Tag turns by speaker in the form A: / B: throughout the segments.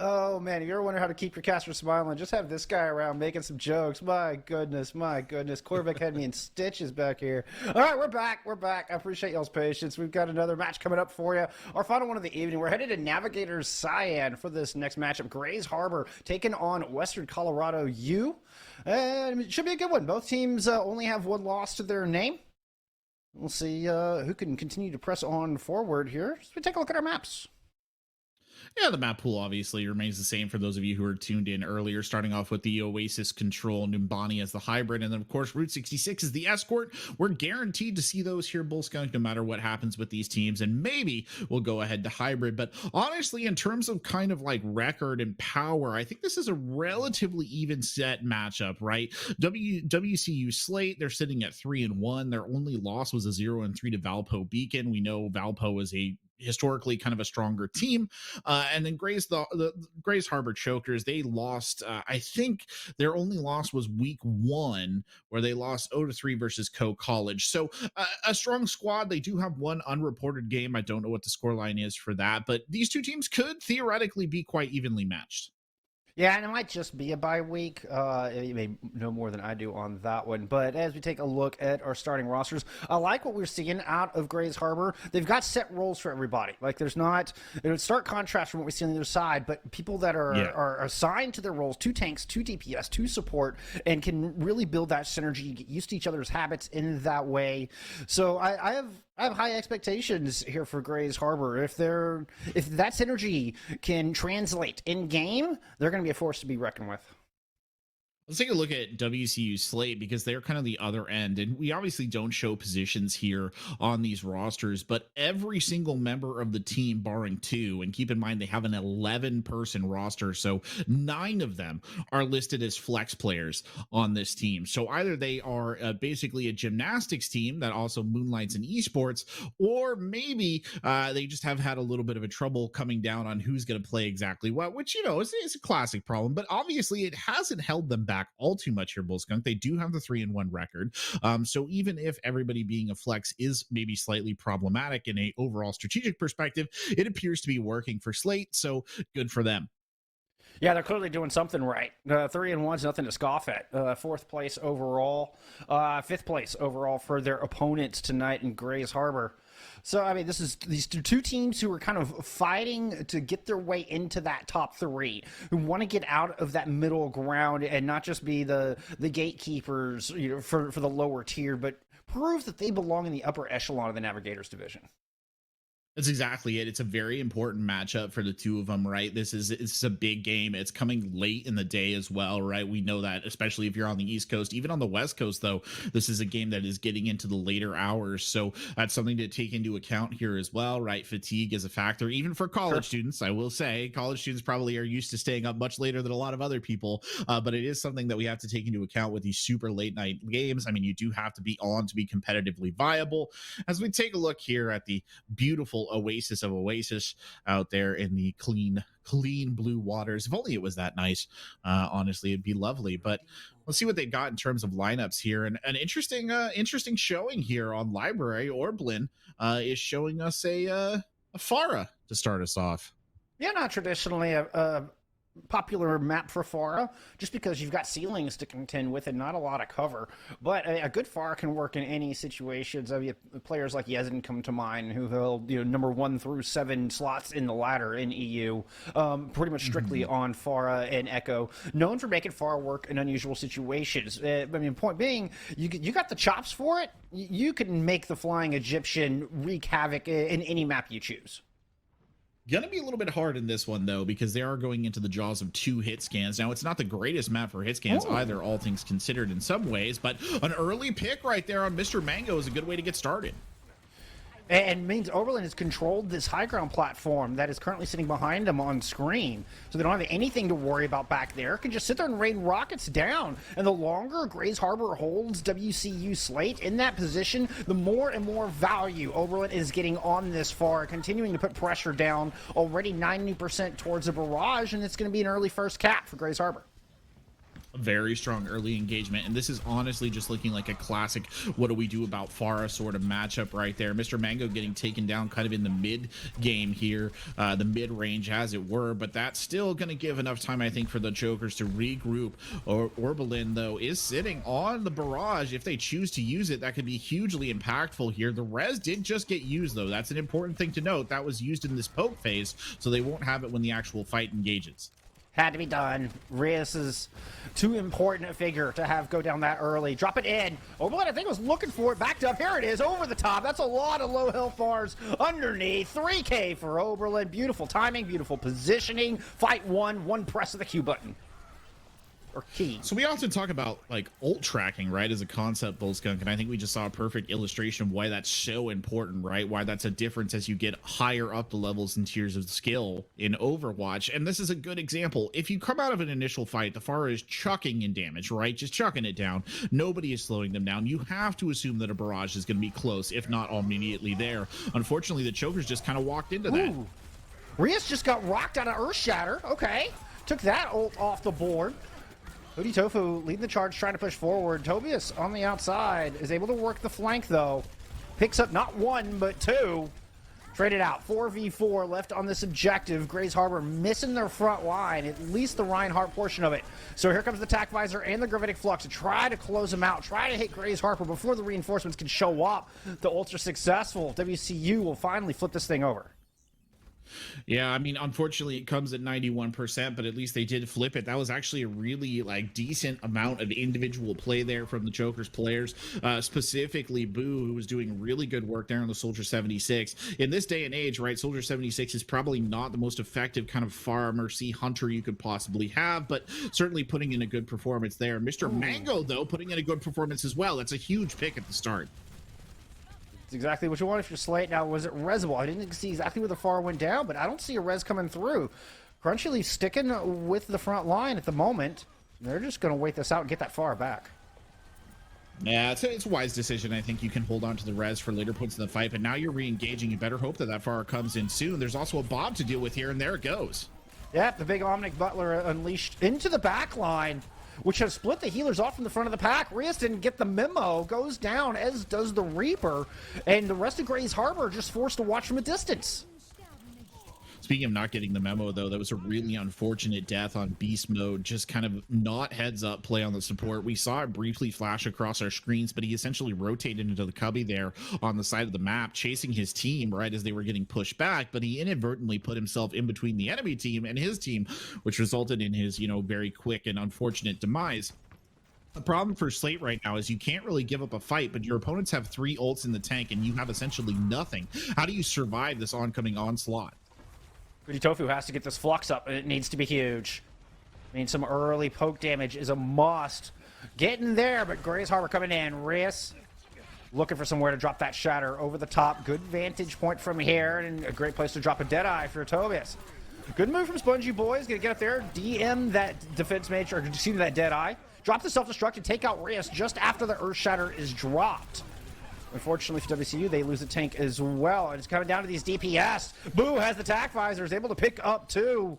A: Oh man, if you ever wonder how to keep your caster smiling, just have this guy around making some jokes. My goodness, my goodness. Corvick had me in stitches back here. All right, we're back. We're back. I appreciate y'all's patience. We've got another match coming up for you. Our final one of the evening. We're headed to Navigators Cyan for this next matchup. Grays Harbor taking on Western Colorado U. And it should be a good one. Both teams only have one loss to their name. We'll see who can continue to press on forward here. So we take a look at our maps.
B: Yeah, the map pool obviously remains the same for those of you who are tuned in earlier, starting off with the Oasis Control, Numbani as the hybrid, and then, of course, Route 66 is the escort. We're guaranteed to see those here, Bull Skunk, no matter what happens with these teams, and maybe we'll go ahead to hybrid. But honestly, in terms of kind of like record and power, I think this is a relatively even set matchup, right? WCU Slate, they're sitting at 3-1. Their only loss was a 0-3 to Valpo Beacon. We know Valpo is a historically kind of a stronger team, and then Grays, the Grays Harbor Chokers, they lost, I think their only loss was week 1 where they lost 0-3 versus Co College. So a strong squad. They do have one unreported game. I don't know what the scoreline is for that, but these two teams could theoretically be quite evenly matched.
A: Yeah, and it might just be a bye week. You may know more than I do on that one. But as we take a look at our starting rosters, I like what we're seeing out of Grays Harbor. They've got set roles for everybody. Like, there's not a stark contrast from what we see on the other side, but people that are assigned to their roles, 2 tanks, 2 DPS, 2 support, and can really build that synergy, get used to each other's habits in that way. So I have high expectations here for Grays Harbor. If that synergy can translate in game, they're going to be a force to be reckoned with.
B: Let's take a look at WCU Slate because they're kind of the other end. And we obviously don't show positions here on these rosters, but every single member of the team, barring 2, and keep in mind they have an 11-person roster, so 9 of them are listed as flex players on this team. So either they are basically a gymnastics team that also moonlights in esports, or maybe they just have had a little bit of a trouble coming down on who's going to play exactly what, which, is a classic problem. But obviously it hasn't held them back all too much here, Bull Skunk. They do have the 3-1 record. So even if everybody being a flex is maybe slightly problematic in a overall strategic perspective, it appears to be working for Slate. So good for them.
A: Yeah, they're clearly doing something right. 3-1 is nothing to scoff at. 4th place overall, 5th place overall for their opponents tonight in Grays Harbor. So, I mean, this is these 2 teams who are kind of fighting to get their way into that top 3, who want to get out of that middle ground and not just be the gatekeepers, for the lower tier, but prove that they belong in the upper echelon of the Navigators division.
B: That's exactly it. It's a very important matchup for the 2 of them, right? It's a big game. It's coming late in the day as well, right? We know that, especially if you're on the East Coast. Even on the West Coast, though, this is a game that is getting into the later hours. So that's something to take into account here as well, right? Fatigue is a factor, even for college students. I will say college students probably are used to staying up much later than a lot of other people, but it is something that we have to take into account with these super late night games. I mean, you do have to be on to be competitively viable. As we take a look here at the beautiful oasis of Oasis out there in the clean blue waters. If only it was that nice. Honestly, it'd be lovely. But let's see what they got in terms of lineups here. And an interesting showing here on Library. Orblin is showing us a Pharah to start us off.
A: Yeah, not traditionally a popular map for Pharah, just because you've got ceilings to contend with and not a lot of cover. But a good Pharah can work in any situations. I mean, players like Yezin come to mind, who held number 1 through 7 slots in the ladder in EU, pretty much strictly on Pharah and Echo, known for making Pharah work in unusual situations. I mean, point being, you got the chops for it. You can make the Flying Egyptian wreak havoc in any map you choose.
B: Gonna be a little bit hard in this one, though, because they are going into the jaws of 2 hit scans. Now, it's not the greatest map for hit scans either, all things considered in some ways, but an early pick right there on Mr. Mango is a good way to get started.
A: And means Oberlin has controlled this high ground platform that is currently sitting behind them on screen. So they don't have anything to worry about back there. Can just sit there and rain rockets down. And the longer Grays Harbor holds WCU Slate in that position, the more and more value Oberlin is getting on this far, continuing to put pressure down, already 90% towards the barrage, and it's going to be an early first cap for Grays Harbor.
B: Very strong early engagement, and this is honestly just looking like a classic what do we do about Pharah sort of matchup right there. Mr. Mango getting taken down kind of in the mid game here, the mid range as it were, but that's still going to give enough time, I think, for the Chokers to regroup. Orbelin, though, is sitting on the barrage. If they choose to use it, that could be hugely impactful here. The res did just get used, though. That's an important thing to note. That was used in this poke phase, so they won't have it when the actual fight engages.
A: Had to be done. Reyes is too important a figure to have go down that early. Drop it in. Oberlin, I think, was looking for it. Backed up. Here it is. Over the top. That's a lot of low health bars underneath. 3K for Oberlin. Beautiful timing. Beautiful positioning. Fight one press of the Q button. Or key.
B: So we often talk about like ult tracking, right, as a concept, Bullskunk, and I think we just saw a perfect illustration of why that's so important, right? Why that's a difference as you get higher up the levels and tiers of skill in Overwatch. And this is a good example. If you come out of an initial fight, the Pharah is chucking in damage, right? Just chucking it down. Nobody is slowing them down. You have to assume that a barrage is going to be close, if not immediately there. Unfortunately, the Chokers just kind of walked into that.
A: Ooh. Reyes just got rocked out of Earth Shatter. Okay. Took that ult off the board. Hootie Tofu leading the charge, trying to push forward. Tobias on the outside is able to work the flank, though. Picks up not one, but two. Traded out. 4v4 left on this objective. Grays Harbor missing their front line, at least the Reinhardt portion of it. So here comes the Tac Visor and the Gravitic Flux to try to close them out, try to hit Grays Harbor before the reinforcements can show up. The ults are successful. WCU will finally flip this thing over.
B: Yeah, I mean, unfortunately, it comes at 91%, but at least they did flip it. That was actually a really decent amount of individual play there from the Chokers players, specifically Boo, who was doing really good work there on the Soldier 76. In this day and age, right, Soldier 76 is probably not the most effective kind of farmer hunter you could possibly have, but certainly putting in a good performance there. Mr. Mango, though, putting in a good performance as well. That's a huge pick at the start.
A: Exactly what you want if you're Slate. Now, was it Resable? I didn't see exactly where the far went down, but I don't see a res coming through. Crunchy Leaf sticking with the front line at the moment. They're just going to wait this out and get that far back.
B: Yeah, it's a wise decision. I think you can hold on to the res for later points in the fight, but now you're re-engaging. You better hope that that far comes in soon. There's also a Bob to deal with here, and there it goes.
A: Yep, the big Omnic Butler unleashed into the back line, which has split the healers off from the front of the pack. Reyes didn't get the memo, goes down, as does the Reaper, and the rest of Grays Harbor just forced to watch from a distance.
B: Speaking of not getting the memo, though, that was a really unfortunate death on beast mode. Just kind of not heads up play on the support. We saw it briefly flash across our screens, but he essentially rotated into the cubby there on the side of the map, chasing his team right as they were getting pushed back. But he inadvertently put himself in between the enemy team and his team, which resulted in his, very quick and unfortunate demise. The problem for Slate right now is you can't really give up a fight, but your opponents have 3 ults in the tank and you have essentially nothing. How do you survive this oncoming onslaught?
A: Hootie Tofu has to get this flux up, and it needs to be huge. I mean, some early poke damage is a must. Getting there, but Grays Harbor coming in. Reyes looking for somewhere to drop that shatter over the top. Good vantage point from here, and a great place to drop a Deadeye for Tobias. Good move from Spongy Boys. Gonna get up there, DM that defense mage, or excuse me, that Deadeye. Drop the self-destruct and take out Reyes just after the Earth Shatter is dropped. Unfortunately for WCU, they lose a tank as well. And it's coming down to these DPS. Boo has the Tac Visors, able to pick up 2.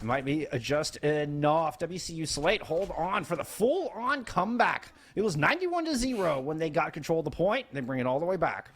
A: It might be just enough. WCU Slate hold on for the full-on comeback. It was 91-0 when they got control of the point. They bring it all the way back.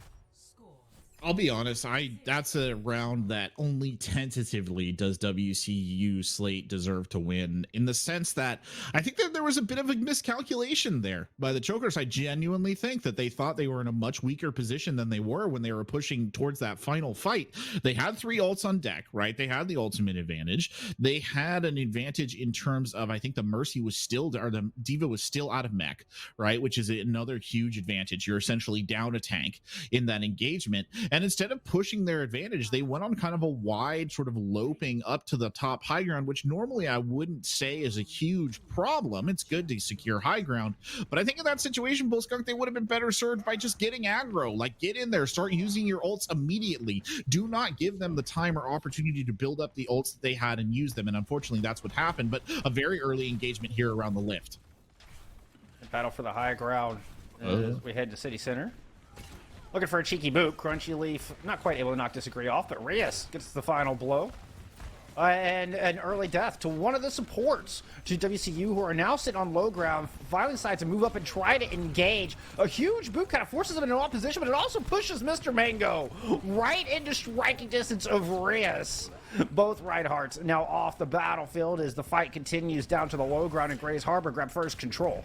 B: I'll be honest, that's a round that only tentatively does WCU Slate deserve to win, in the sense that I think that there was a bit of a miscalculation there by the Chokers. I genuinely think that they thought they were in a much weaker position than they were when they were pushing towards that final fight. They had 3 ults on deck, right? They had the ultimate advantage. They had an advantage in terms of, I think the Mercy was still, or the Diva was still out of mech, right? Which is another huge advantage. You're essentially down a tank in that engagement. And instead of pushing their advantage, they went on kind of a wide sort of loping up to the top high ground, which normally I wouldn't say is a huge problem. It's good to secure high ground. But I think in that situation, Bullskunk, they would have been better served by just getting aggro. Like, get in there, start using your ults immediately. Do not give them the time or opportunity to build up the ults that they had and use them. And unfortunately, that's what happened. But a very early engagement here around the lift.
A: Battle for the high ground as we head to City Center. Looking for a cheeky boot. Crunchy Leaf not quite able to knock Disagree off, but Reyes gets the final blow. And an early death to one of the supports to WCU, who are now sitting on low ground. Finally decide to move up and try to engage. A huge boot kind of forces him into an off position, but it also pushes Mr. Mango right into striking distance of Reyes. Both Reinhardts now off the battlefield as the fight continues down to the low ground, and Grays Harbor grab first control.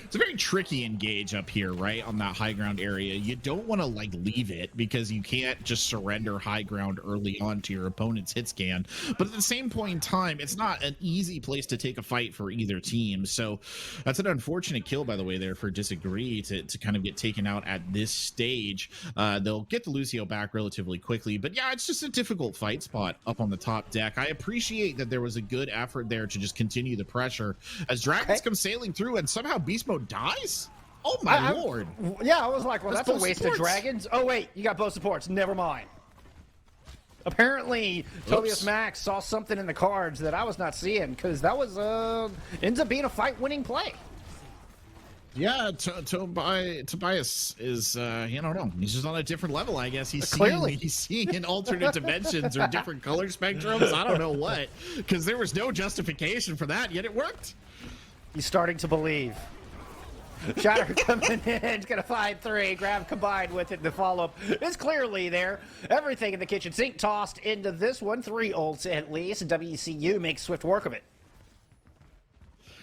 B: It's a very tricky engage up here, right, on that high ground area. You don't want to like leave it because you can't just surrender high ground early on to your opponent's hit scan. But at the same point in time, it's not an easy place to take a fight for either team. So that's an unfortunate kill, by the way, there for Disagree to kind of get taken out at this stage. They'll get the Lucio back relatively quickly. But yeah, it's just a difficult fight spot up on the top deck. I appreciate that there was a good effort there to just continue the pressure as Dragons come sailing through, and somehow Beast Mode dies. Oh my lord.
A: Yeah, I was like, well, that's a waste
B: supports.
A: of dragons. Oh wait, you got both supports. Never mind. Apparently Tobias Max saw something in the cards that I was not seeing, because that was ends up being a fight-winning play.
B: Yeah, Tobias is, you know, he's just on a different level, I guess. He's seeing in alternate dimensions or different color spectrums. I don't know what, because there was no justification for that, yet it worked.
A: He's starting to believe. Shatter coming in, gonna find 3. Grab combined with it. The follow-up is clearly there. Everything in the kitchen sink tossed into this one. 3 ults at least. WCU makes swift work of it.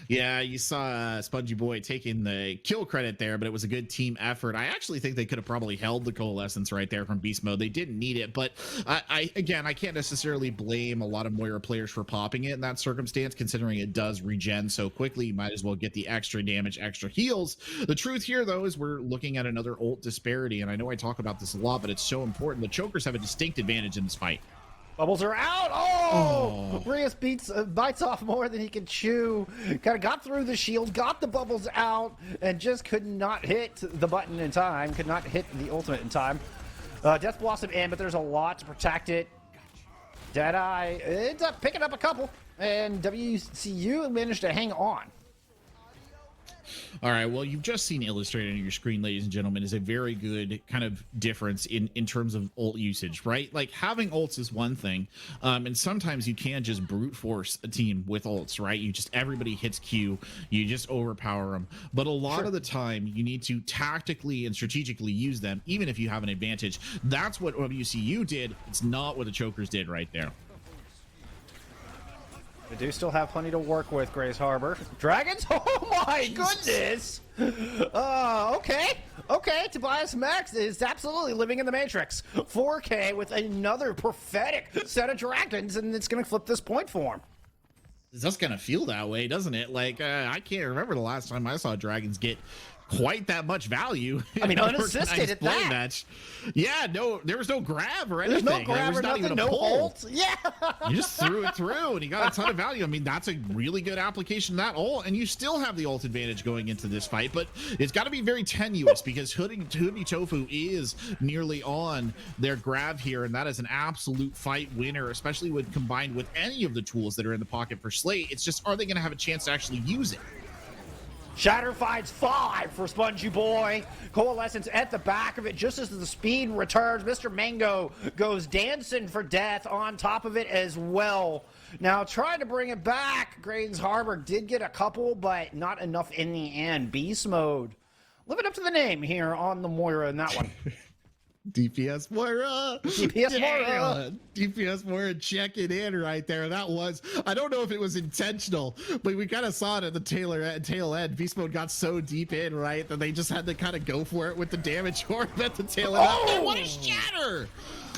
B: Yeah, you saw Spongy Boy taking the kill credit there, but it was a good team effort. I actually think they could have probably held the Coalescence right there from Beast Mode. They didn't need it, but I can't necessarily blame a lot of Moira players for popping it in that circumstance, considering it does regen so quickly. You might as well get the extra damage, extra heals. The truth here, though, is we're looking at another ult disparity, and I know I talk about this a lot, but it's so important. The Chokers have a distinct advantage in this fight.
A: Bubbles are out. Oh! Reyes bites off more than he can chew. Kind of got through the shield, got the bubbles out, and just could not hit the button in time. Could not hit the ultimate in time. Death Blossom in, but there's a lot to protect it. Deadeye ends up picking up a couple, and WCU managed to hang on.
B: All right, well, you've just seen illustrated on your screen, ladies and gentlemen, is a very good kind of difference in terms of ult usage, right? Like, having ults is one thing, and sometimes you can just brute force a team with ults, right? Everybody hits Q, you just overpower them. But a lot of the time, you need to tactically and strategically use them, even if you have an advantage. That's what WCU did. It's not what the Chokers did right there.
A: We do still have plenty to work with, Grays Harbor. Dragons? Oh my goodness! Okay, Tobias Max is absolutely living in the Matrix. 4K with another prophetic set of dragons, and it's going to flip this point for him.
B: It's just going to feel that way, doesn't it? Like, I can't remember the last time I saw dragons get quite that much value.
A: I mean, unassisted at that.
B: Match. Yeah, no, there was no grab or anything.
A: There's no grab or nothing, no ult. Yeah.
B: You just threw it through and you got a ton of value. I mean, that's a really good application of that ult, and you still have the ult advantage going into this fight, but it's got to be very tenuous because Hoodie Tofu is nearly on their grab here, and that is an absolute fight winner, especially when combined with any of the tools that are in the pocket for Slate. It's just, are they going to have a chance to actually use it?
A: Shatter finds 5 for Spongy Boy. Coalescence at the back of it just as the speed returns. Mr. Mango goes dancing for death on top of it as well. Now trying to bring it back. Grays Harbor did get a couple, but not enough in the end. Beast Mode living up to the name here on the Moira in that one.
B: DPS Moira.
A: DPS Moira.
B: DPS Moira checking in right there. That was, I don't know if it was intentional, but we kind of saw it at the tail end. Beast Mode got so deep in, right, that they just had to kind of go for it with the damage orb at the tail end. Oh, what a shatter!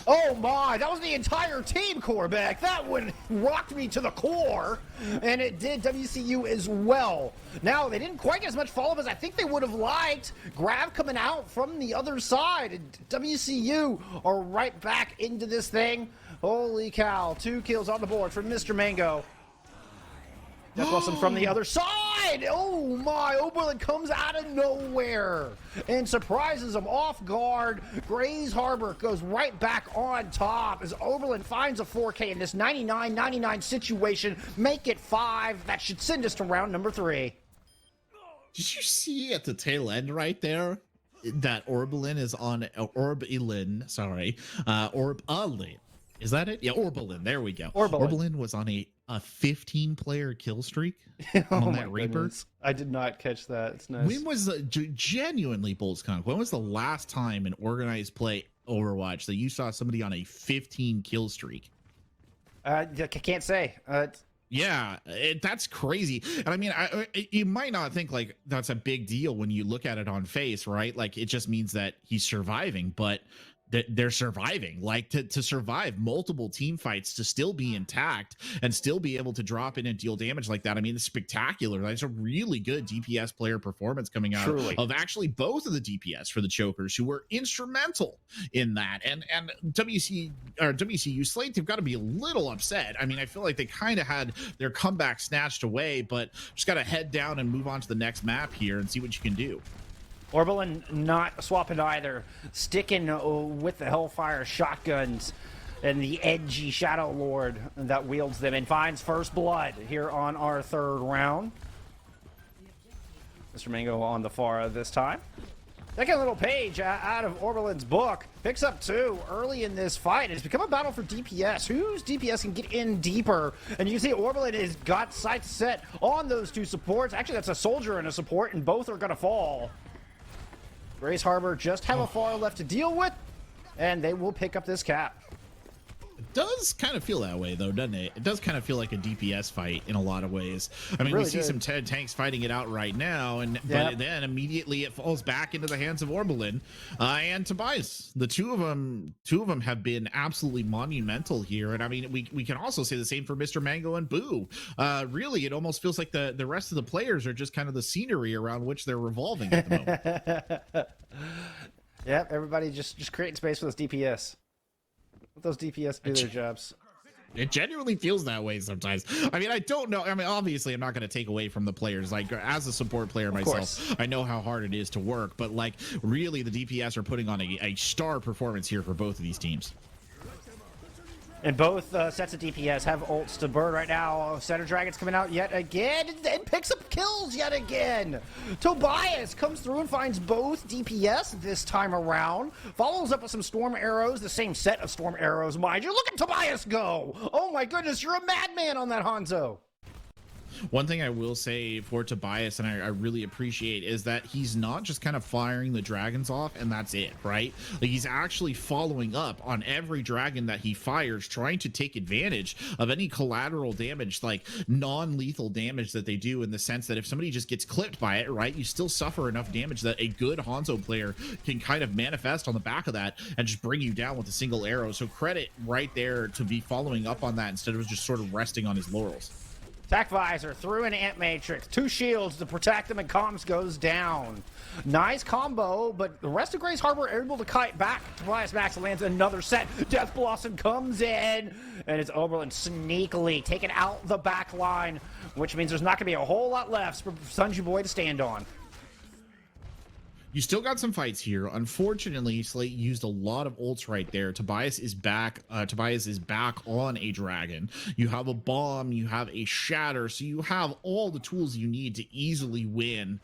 A: Oh my, that was the entire team, Corbeck. That one rocked me to the core, and it did WCU as well. Now, they didn't quite get as much follow-up as I think they would have liked. Grav coming out from the other side, and WCU are right back into this thing. Holy cow, 2 kills on the board for Mr. Mango. Death Blossom from the other side. Oh my, Oberlin comes out of nowhere and surprises him off guard. Grays Harbor goes right back on top as Oberlin finds a 4K in this 99-99 situation. Make it 5. That should send us to round number 3.
B: Did you see at the tail end right there that Orbelin is on Orbalin? Is that it? Yeah, Orbelin. There we go.
A: Orbelin.
B: Orbelin was on a 15-player kill streak
A: Oh
B: on
A: my
B: that Reaper.
A: goodness. I did not catch that. It's nice.
B: When was genuinely Boltzconk? When was the last time in organized play Overwatch that you saw somebody on a 15 kill streak?
A: I can't say.
B: Yeah, that's crazy. And I mean, you might not think like that's a big deal when you look at it on face, right? Like it just means that he's surviving, but they're surviving. Like to survive multiple team fights, to still be intact and still be able to drop in and deal damage like that. I mean, it's spectacular. That's a really good DPS player performance coming out of actually both of the DPS for the Chokers, who were instrumental in that. And WCU Slate, they've got to be a little upset. I mean, I feel like they kind of had their comeback snatched away, but just got to head down and move on to the next map here and see what you can do.
A: Orbelin not swapping either, sticking with the Hellfire shotguns and the edgy Shadow Lord that wields them, and finds first blood here on our third round. Mr. Mango on the far this time. Taking a little page out of Orbelin's book, picks up 2 early in this fight. It's become a battle for DPS. Whose DPS can get in deeper? And you can see Orbelin has got sights set on those 2 supports. Actually, that's a soldier and a support, and both are going to fall. Grace Harbor just have a far left to deal with, and they will pick up this cap.
B: It does kind of feel that way, though, doesn't it? It does kind of feel like a DPS fight in a lot of ways. I mean, really we see some tanks fighting it out right now, and but then immediately it falls back into the hands of Orbelin and Tobias. The two of them have been absolutely monumental here, and I mean, we can also say the same for Mr. Mango and Boo. Really, it almost feels like the rest of the players are just kind of the scenery around which they're revolving at the moment.
A: Yep, everybody just creating space for those DPS. Let those DPS do their jobs.
B: It genuinely feels that way sometimes. I mean, I don't know. I mean, obviously, I'm not going to take away from the players. Like, as a support player myself, I know how hard it is to work. But, like, really, the DPS are putting on a star performance here for both of these teams.
A: And both sets of DPS have ults to burn right now. Center Dragon's coming out yet again and picks up kills yet again. Tobias comes through and finds both DPS this time around. Follows up with some Storm Arrows, the same set of Storm Arrows, mind you. Look at Tobias go! Oh my goodness, you're a madman on that Hanzo.
B: One thing I will say for Tobias, and I really appreciate, is that he's not just kind of firing the dragons off and that's it, right? Like, he's actually following up on every dragon that he fires, trying to take advantage of any collateral damage, like non-lethal damage that they do, in the sense that if somebody just gets clipped by it, right, you still suffer enough damage that a good Hanzo player can kind of manifest on the back of that and just bring you down with a single arrow. So credit right there to be following up on that instead of just sort of resting on his laurels.
A: Attack Visor through an Ant Matrix. 2 shields to protect them, and Comms goes down. Nice combo, but the rest of Grace Harbor are able to kite back. Tobias Max lands another set. Death Blossom comes in, and it's Oberlin sneakily taking out the back line, which means there's not going to be a whole lot left for Sunji Boy to stand on.
B: You still got some fights here. Unfortunately, Slate used a lot of ults right there. Tobias is back. Tobias is back on a dragon. You have a bomb. You have a shatter. So you have all the tools you need to easily win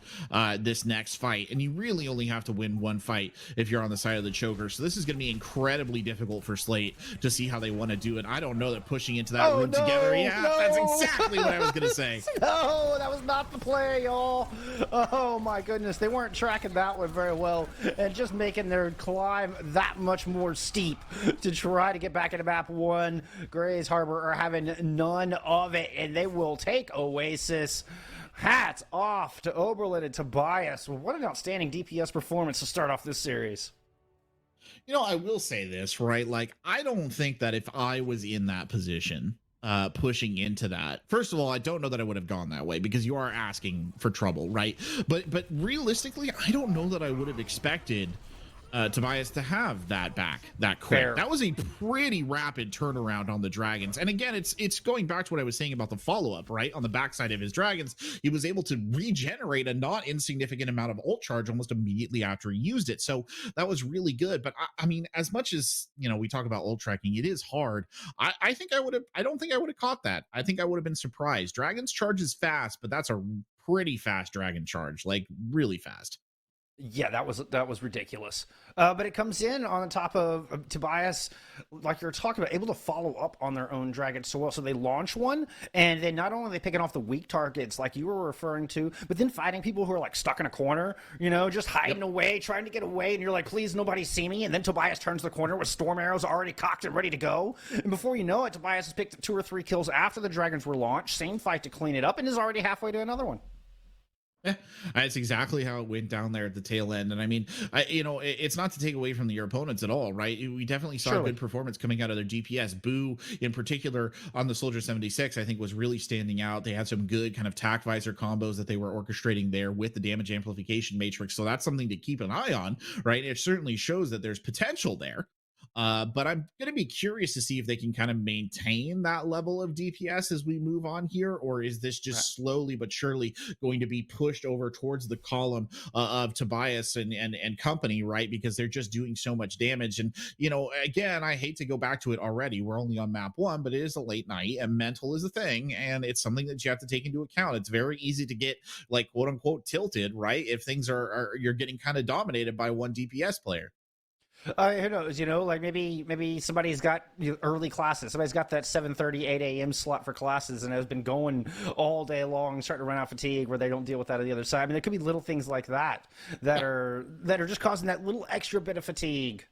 B: this next fight. And you really only have to win one fight if you're on the side of the choker. So this is going to be incredibly difficult for Slate to see how they want to do it. I don't know that pushing into that room together. Yeah, that's exactly what I was going to say.
A: No, that was not the play, y'all. Oh my goodness. They weren't tracking that one very well, and just making their climb that much more steep to try to get back into map 1. Grays Harbor are having none of it, and they will take Oasis. Hats off to Oberlin and Tobias. What an outstanding DPS performance to start off this series.
B: You know, I will say this, right? Like, I don't think that if I was in that position, pushing into that, first of all, I don't know that I would have gone that way, because you are asking for trouble, right? But realistically, I don't know that I would have expected Tobias to have that back that quick.
A: Fair.
B: That was a pretty rapid turnaround on the dragons. And again, it's going back to what I was saying about the follow-up, right? On the backside of his dragons, he was able to regenerate a not insignificant amount of ult charge almost immediately after he used it. So that was really good. But I mean, as much as, you know, we talk about ult tracking, it is hard. I don't think I would have caught that. I think I would have been surprised. Dragons charges fast, but that's a pretty fast dragon charge, like really fast.
A: Yeah, that was ridiculous. But it comes in on the top of Tobias, like you're talking about, able to follow up on their own dragon so well. So they launch one, and then not only are they picking off the weak targets like you were referring to, but then fighting people who are like stuck in a corner, just hiding away, trying to get away, and you're like, please, nobody see me. And then Tobias turns the corner with storm arrows already cocked and ready to go. And before you know it, Tobias has picked up 2 or 3 kills after the dragons were launched. Same fight to clean it up, and is already halfway to another one.
B: Yeah, that's exactly how it went down there at the tail end. And I mean, it's not to take away from your opponents at all, right? We definitely saw
A: Surely.
B: good performance coming out of their GPS. Boo, in particular, on the Soldier 76, I think was really standing out. They had some good kind of tac visor combos that they were orchestrating there with the damage amplification matrix. So that's something to keep an eye on, right? It certainly shows that there's potential there. But I'm going to be curious to see if they can kind of maintain that level of DPS as we move on here, or is this just slowly but surely going to be pushed over towards the column of Tobias and company, right? Because they're just doing so much damage. And, again, I hate to go back to it already. We're only on map 1, but it is a late night and mental is a thing. And it's something that you have to take into account. It's very easy to get like quote unquote tilted, right? If things are you're getting kind of dominated by one DPS player.
A: Who knows? Like maybe somebody's got early classes. Somebody's got that 7:30, 8 a.m. slot for classes, and has been going all day long, starting to run out of fatigue, where they don't deal with that on the other side. I mean, there could be little things like that are just causing that little extra bit of fatigue.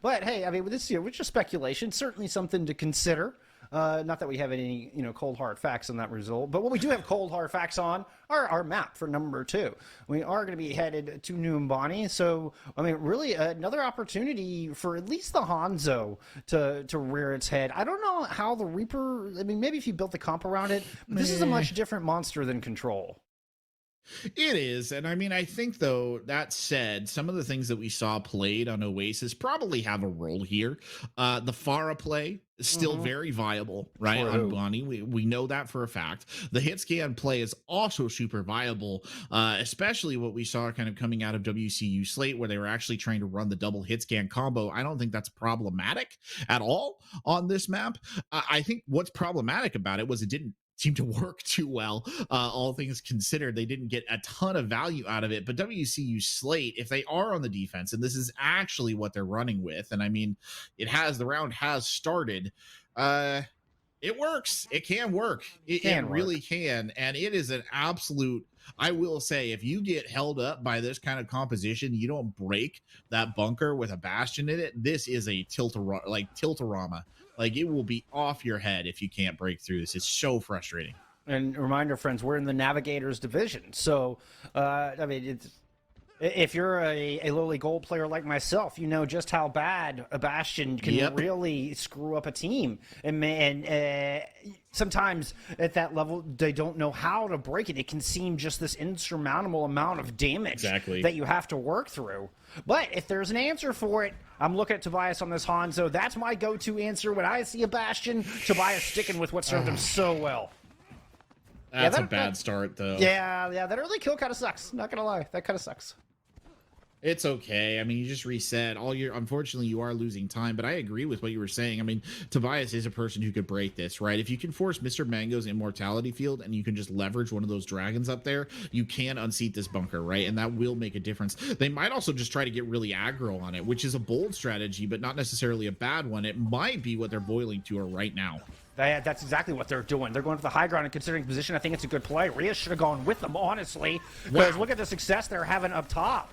A: But hey, I mean, with this year, which is speculation, certainly something to consider. Not that we have any, cold hard facts on that result, but what we do have cold hard facts on are our map for number 2. We are going to be headed to New Mbani, so I mean, really another opportunity for at least the Hanzo to rear its head. I don't know how the Reaper. I mean, maybe if you built the comp around it, but this is a much different monster than Control.
B: It is. And I mean, I think, though, that said, some of the things that we saw played on Oasis probably have a role here. The Pharah play is still very viable, right?
A: True.
B: On Bonnie. We know that for a fact. The hit scan play is also super viable, especially what we saw kind of coming out of WCU Slate, where they were actually trying to run the double hit scan combo. I don't think that's problematic at all on this map. I think what's problematic about it was it didn't seem to work too well, all things considered. They didn't get a ton of value out of it. But WCU Slate, if they are on the defense, and this is actually what they're running with, and I mean, the round has started, it works. It can work. It really can. And it is an absolute, I will say, if you get held up by this kind of composition, you don't break that bunker with a bastion in it, this is a tiltorama. Like, it will be off your head if you can't break through this. It's so frustrating.
A: And reminder, friends, we're in the Navigators division. So, I mean, if you're a lowly gold player like myself, you know just how bad a Bastion can really screw up a team. And sometimes at that level, they don't know how to break it. It can seem just this insurmountable amount of damage that you have to work through. But if there's an answer for it, I'm looking at Tobias on this Hanzo. That's my go-to answer when I see a Bastion. Tobias sticking with what served him so well.
B: That's a bad start, though.
A: Yeah, that early kill kind of sucks. Not gonna lie, that kind of sucks.
B: It's okay. I mean, you just reset unfortunately, you are losing time, but I agree with what you were saying. I mean, Tobias is a person who could break this, right? If you can force Mr. Mango's immortality field and you can just leverage one of those dragons up there, you can unseat this bunker, right? And that will make a difference. They might also just try to get really aggro on it, which is a bold strategy, but not necessarily a bad one. It might be what they're boiling to right now.
A: That's exactly what they're doing. They're going for the high ground and considering position. I think it's a good play. Rhea should have gone with them, honestly, because look at the success they're having up top.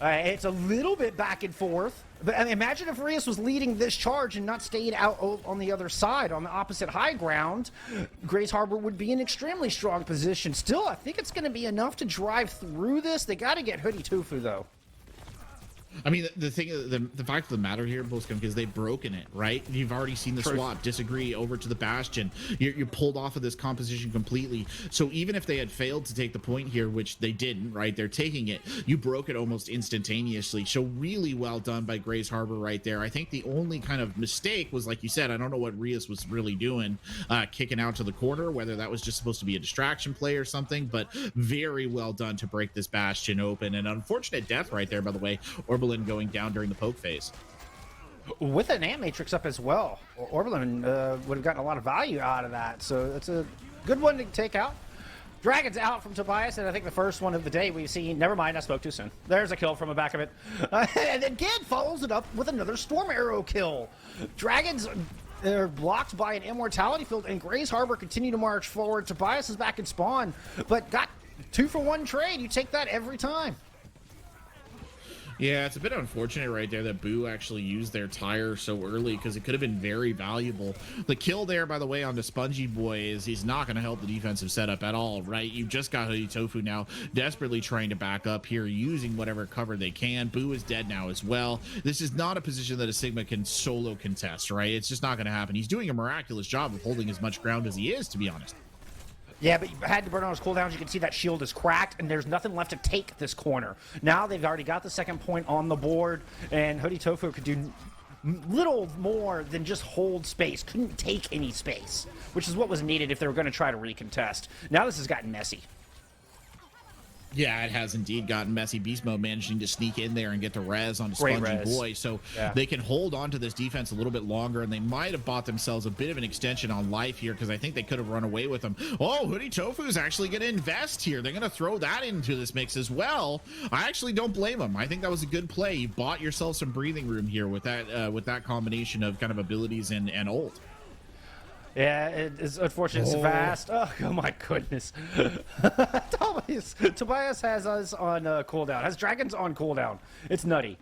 A: It's a little bit back and forth. But I mean, imagine if Rios was leading this charge and not stayed out on the other side, on the opposite high ground. Grace Harbor would be in an extremely strong position. Still, I think it's going to be enough to drive through this. They got to get Hoodie Tofu, though.
B: I mean, the fact of the matter here, Boscom, is they've broken it, right? You've already seen the swap, disagree over to the Bastion. You're pulled off of this composition completely. So even if they had failed to take the point here, which they didn't, right? They're taking it. You broke it almost instantaneously. So really well done by Grace Harbor right there. I think the only kind of mistake was, like you said, I don't know what Rios was really doing, kicking out to the corner, whether that was just supposed to be a distraction play or something, but very well done to break this Bastion open. And unfortunate death right there, by the way. Oberlin going down during the poke phase.
A: With an Ant Matrix up as well. Oberlin would have gotten a lot of value out of that. So it's a good one to take out. Dragon's out from Tobias, and I think the first one of the day we've seen. Never mind, I spoke too soon. There's a kill from the back of it. And again, follows it up with another Storm Arrow kill. Dragons are blocked by an Immortality Field, and Grays Harbor continue to march forward. Tobias is back in spawn, but got 2-for-1 trade. You take that every time.
B: Yeah, it's a bit unfortunate right there that Boo actually used their tire so early, because it could have been very valuable. The kill there, by the way, on the Spongy Boy is he's not going to help the defensive setup at all, right? You've just got Hoodie Tofu now desperately trying to back up here, using whatever cover they can. Boo is dead now as well. This is not a position that a Sigma can solo contest, right? It's just not going to happen. He's doing a miraculous job of holding as much ground as he is, to be honest.
A: Yeah, but you had to burn on his cooldowns. You can see that shield is cracked, and there's nothing left to take this corner. Now they've already got the second point on the board, and Hoodie Tofu could do little more than just hold space. Couldn't take any space, which is what was needed if they were going to try to recontest. Now this has gotten messy.
B: Yeah, it has indeed gotten messy. Beast Mode managing to sneak in there and get the res on Spongy Boy, so they can hold on to this defense a little bit longer, and they might have bought themselves a bit of an extension on life here, because I think they could have run away with them. Oh, Hoodie Tofu is actually going to invest here. They're going to throw that into this mix as well. I actually don't blame them. I think that was a good play. You bought yourself some breathing room here with that combination of kind of abilities and ult.
A: Yeah, it's unfortunate. It's fast. Oh my goodness. Tobias has us on cooldown. Has Dragons on cooldown. It's nutty.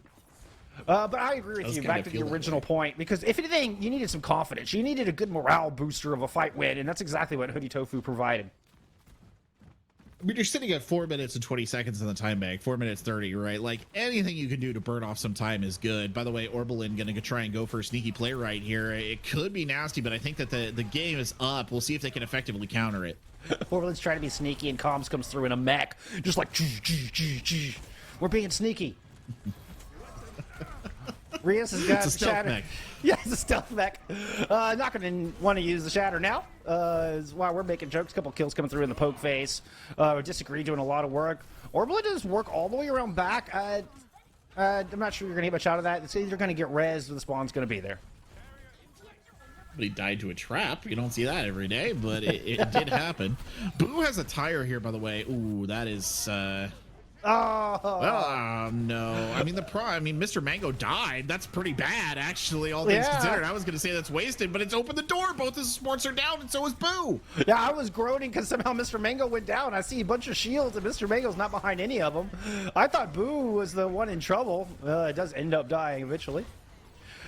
A: But I agree with you. Back to the original point, because if anything, you needed some confidence. You needed a good morale booster of a fight win, and that's exactly what Hoodie Tofu provided.
B: I mean, you're sitting at 4 minutes and 20 seconds in the time bank, 4 minutes 30, right? Like, anything you can do to burn off some time is good. By the way, Orbalin gonna try and go for a sneaky play right here. It could be nasty, but I think that the game is up. We'll see if they can effectively counter it.
A: Orbalin's trying to be sneaky, and Comms comes through in a mech, just like, we're being sneaky. Rios has got Shatter. Mech. Yeah, it's a stealth mech. Not going to want to use the Shatter now. Is why we're making jokes. A couple kills coming through in the poke phase. Disagree doing a lot of work. Orbalin does work all the way around back. I'm not sure you're going to get much out of that. It's either going to get rezzed or the spawn's going to be there.
B: But he died to a trap. You don't see that every day, but it did happen. Boo has a tire here, by the way. Ooh, that is...
A: Oh
B: well, no. I mean, Mr. Mango died. That's pretty bad, actually, all things considered. I was going to say that's wasted, but it's opened the door. Both his supports are down, and so is Boo.
A: Yeah, I was groaning because somehow Mr. Mango went down. I see a bunch of shields, and Mr. Mango's not behind any of them. I thought Boo was the one in trouble. It does end up dying eventually.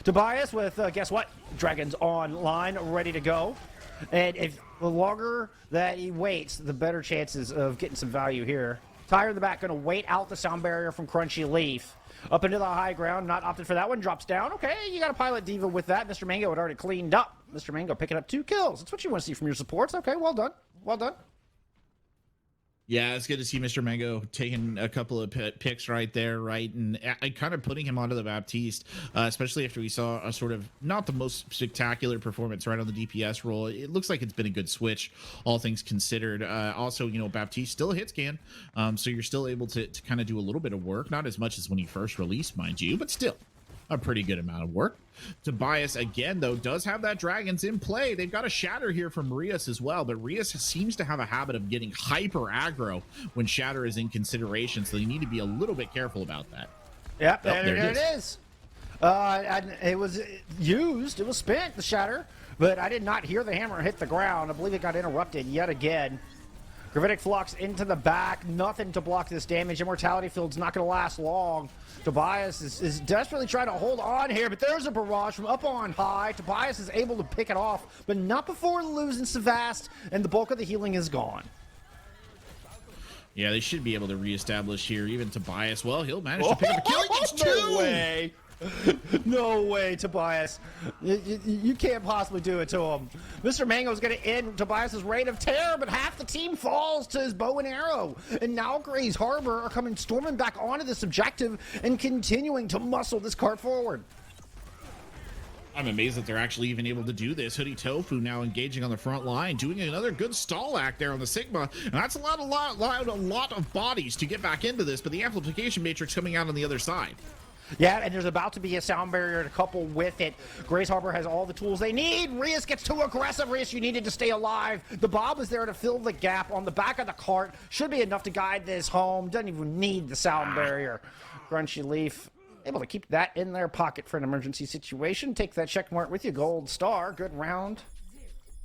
A: Tobias with, guess what? Dragons online, ready to go. And if the longer that he waits, the better chances of getting some value here. Tire in the back, going to wait out the sound barrier from Crunchy Leaf. Up into the high ground, not opted for that one, drops down. Okay, you got a Pilot Diva with that. Mr. Mango had already cleaned up. Mr. Mango picking up 2 kills. That's what you want to see from your supports. Okay, well done. Well done.
B: Yeah, it's good to see Mr. Mango taking a couple of picks right there, right? And kind of putting him onto the Baptiste, especially after we saw a sort of not the most spectacular performance right on the DPS role. It looks like it's been a good switch, all things considered. Also, Baptiste still a hit scan, so you're still able to kind of do a little bit of work. Not as much as when he first released, mind you, but still a pretty good amount of work. Tobias, again, though, does have that Dragons in play. They've got a Shatter here from Rios as well, but Rios seems to have a habit of getting hyper aggro when Shatter is in consideration, so you need to be a little bit careful about that.
A: Yep, there it is. It was used. It was spent, the Shatter, but I did not hear the hammer hit the ground. I believe it got interrupted yet again. Gravitic Flux into the back. Nothing to block this damage. Immortality Field's not going to last long. Tobias is desperately trying to hold on here, but there's a barrage from up on high. Tobias is able to pick it off, but not before losing Savast, and the bulk of the healing is gone.
B: Yeah, they should be able to reestablish here. Even Tobias, well, he'll manage to pick up a kill. He gets 2!
A: No way. No way, Tobias. You can't possibly do it to him. Mr. Mango's going to end Tobias's reign of terror, but half the team falls to his bow and arrow. And now Grays Harbor are coming storming back onto this objective and continuing to muscle this cart forward.
B: I'm amazed that they're actually even able to do this. Hoodie Tofu now engaging on the front line, doing another good stall act there on the Sigma. And that's a lot of bodies to get back into this, but the amplification matrix coming out on the other side.
A: Yeah, and there's about to be a sound barrier to couple with it. Grace Harbor has all the tools they need. Rias gets too aggressive. Rias, you needed to stay alive. The Bob is there to fill the gap on the back of the cart. Should be enough to guide this home. Doesn't even need the sound barrier. Crunchy Leaf able to keep that in their pocket for an emergency situation. Take that check mark with you. Gold star. Good round.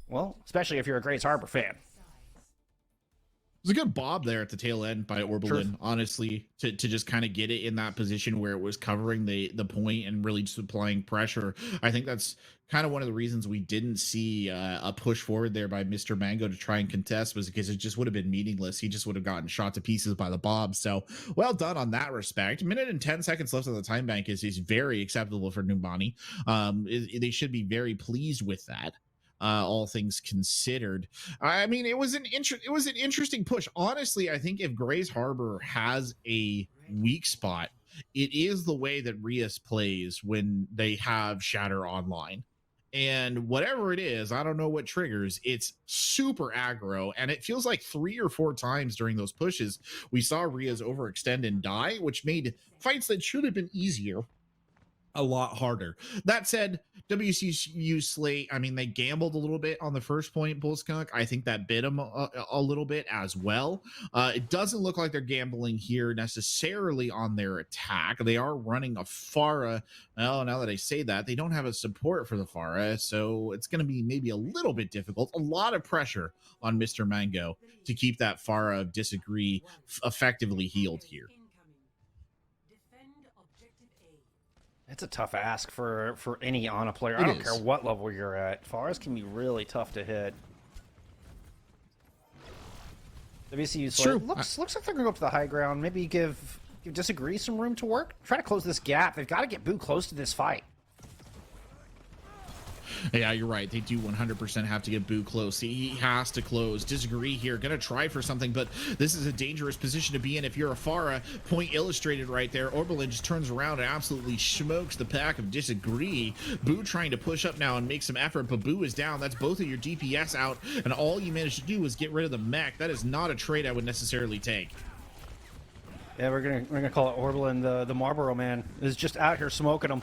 A: Well, especially if you're a Grace Harbor fan.
B: There's a good bob there at the tail end by Orbelin, honestly, to just kind of get it in that position where it was covering the point and really just applying pressure. I think that's kind of one of the reasons we didn't see a push forward there by Mr. Mango to try and contest, was because it just would have been meaningless. He just would have gotten shot to pieces by the bob. So well done on that respect. Minute and 10 seconds left on the time bank is very acceptable for Numbani. They should be very pleased with that. All things considered. I mean, it was an interesting push. Honestly, I think if Grace Harbor has a weak spot, it is the way that Rias plays when they have Shatter online. And whatever it is, I don't know what triggers, it's super aggro. And it feels like 3 or 4 times during those pushes, we saw Rias overextend and die, which made fights that should have been easier a lot harder. That said, WCU Slate, I mean, they gambled a little bit on the first point, Bullskunk. I think that bit them a little bit as well. It doesn't look like they're gambling here necessarily on their attack. They are running a Pharah. Well, now that I say that, they don't have a support for the Pharah, so it's going to be maybe a little bit difficult. A lot of pressure on Mr. Mango to keep that Pharah of Disagree effectively healed here.
A: It's a tough ask for any Ana player. I don't care what level you're at. Pharahs can be really tough to hit. WCU looks like they're going to go up to the high ground. Maybe give Disagree some room to work. Try to close this gap. They've got to get Boo close to this fight.
B: Yeah, you're right. They do 100% have to get Boo close. He has to close. Disagree here. Gonna try for something, but this is a dangerous position to be in if you're a Pharah. Point illustrated right there. Orbelin just turns around and absolutely smokes the pack of Disagree. Boo trying to push up now and make some effort, but Boo is down. That's both of your DPS out, and all you managed to do was get rid of the mech. That is not a trade I would necessarily take.
A: Yeah, we're gonna call it Orbelin the Marlboro Man is just out here smoking them.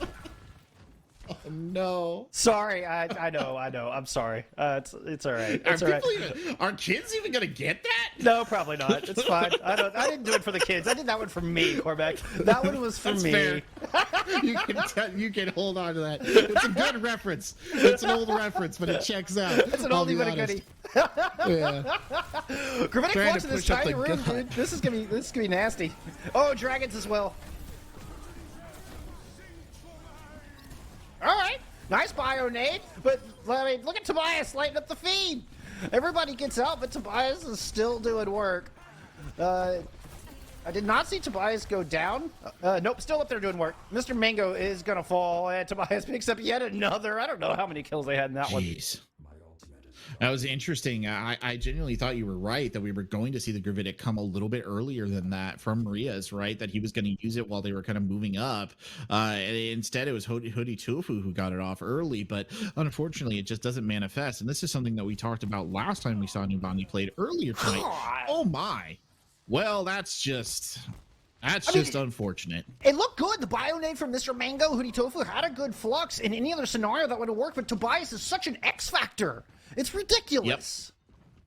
B: Oh, no.
A: Sorry, I know. I'm sorry. It's all right. It's all right.
B: Are kids even gonna get that?
A: No, probably not. It's fine. I didn't do it for the kids. I did that one for me, Cormac. That one was for me.
B: Fair. You can hold on to that. It's a good reference. It's an old reference, but it checks out.
A: It's an oldie but a goodie.
B: Yeah.
A: Gravitic Flux in this tiny room, dude. This is gonna be nasty. Oh, dragons as well. All right, nice bio nade, but I mean, look at Tobias lighting up the feed. Everybody gets out, but Tobias is still doing work. I did not see Tobias go down. Nope, still up there doing work. Mr. Mango is gonna fall, and Tobias picks up yet another. I don't know how many kills they had in that one.
B: That was interesting. I genuinely thought you were right that we were going to see the Gravitic come a little bit earlier than that from Rias, right? That he was going to use it while they were kind of moving up. And instead, it was Hoodie Tofu who got it off early, but unfortunately, it just doesn't manifest. And this is something that we talked about last time we saw Numbani played earlier tonight. Oh my! Well, that's just unfortunate.
A: It looked good. The bio nade from Mr. Mango, Hoodie Tofu had a good flux. In any other scenario, that would have worked. But Tobias is such an X factor. It's ridiculous.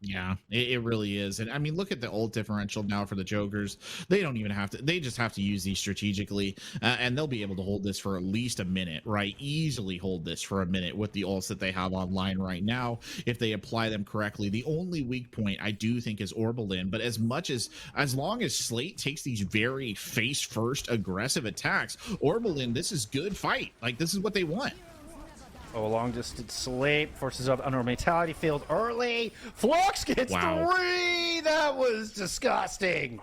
B: Yep. Yeah, it really is. And I mean, look at the ult differential now for the Jokers. They don't even have to, they just have to use these strategically, and they'll be able to hold this for at least a minute, right? Easily hold this for a minute with the ults that they have online right now, if they apply them correctly. The only weak point I do think is Orbelin, but as long as Slate takes these very face first aggressive attacks, Orbelin, this is good fight. Like, this is what they want.
A: Oh, long distance sleep forces up under mentality field early. Flux gets 3. That was disgusting.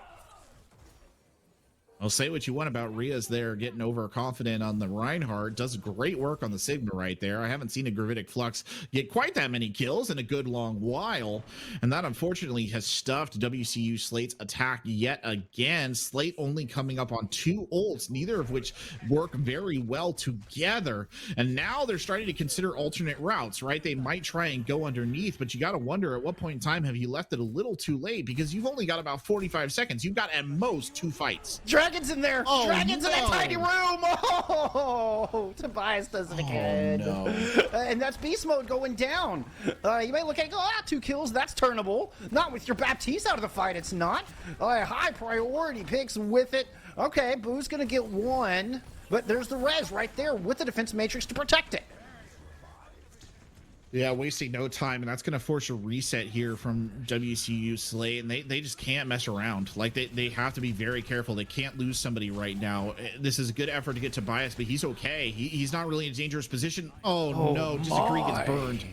B: I'll say what you want about Rias there getting overconfident on the Reinhardt. Does great work on the Sigma right there. I haven't seen a Gravitic Flux get quite that many kills in a good long while. And that unfortunately has stuffed WCU Slate's attack yet again. Slate only coming up on 2 ults, neither of which work very well together. And now they're starting to consider alternate routes, right? They might try and go underneath, but you got to wonder at what point in time have you left it a little too late, because you've only got about 45 seconds. You've got at most 2 fights.
A: Dragon's in there.
B: Oh,
A: Dragon's in that
B: no.
A: tiny room. Oh, Tobias does it again.
B: no.
A: And that's beast mode going down. You may look at it and go, 2 kills, that's turnable. Not with your Baptiste out of the fight, it's not. High priority picks with it. Okay, Boo's going to get 1. But there's the res right there with the defense matrix to protect it.
B: Yeah, wasting no time, and that's going to force a reset here from WCU Slate, and they just can't mess around. Like, they have to be very careful. They can't lose somebody right now. This is a good effort to get Tobias, but he's okay. He's not really in a dangerous position. Oh no, Disagree gets burned.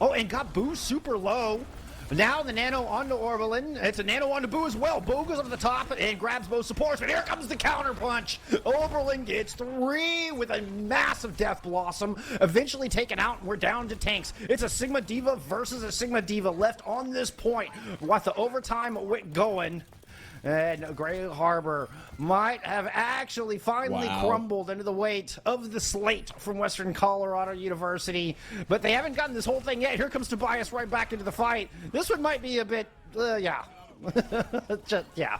A: Oh, and got Boo super low. Now the nano onto Orbelin. It's a nano onto Boo as well. Boo goes up to the top and grabs both supports, but here comes the counter punch. Oberlin gets 3 with a massive Death Blossom, eventually taken out, and we're down to tanks. It's a Sigma Diva versus a Sigma Diva left on this point. With the overtime going. And Gray Harbor might have actually finally crumbled under the weight of the slate from Western Colorado University. But they haven't gotten this whole thing yet. Here comes Tobias right back into the fight. This one might be a bit, yeah. Yeah.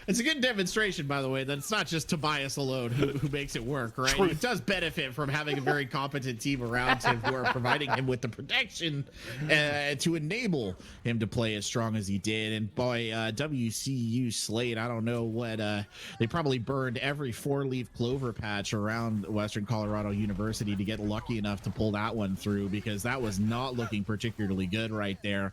B: It's a good demonstration, by the way, that it's not just Tobias alone who makes it work, right?
A: Truth.
B: He does benefit from having a very competent team around him who are providing him with the protection to enable him to play as strong as he did. And boy, WCU Slate, I don't know what, they probably burned every 4-leaf clover patch around Western Colorado University to get lucky enough to pull that one through, because that was not looking particularly good right there.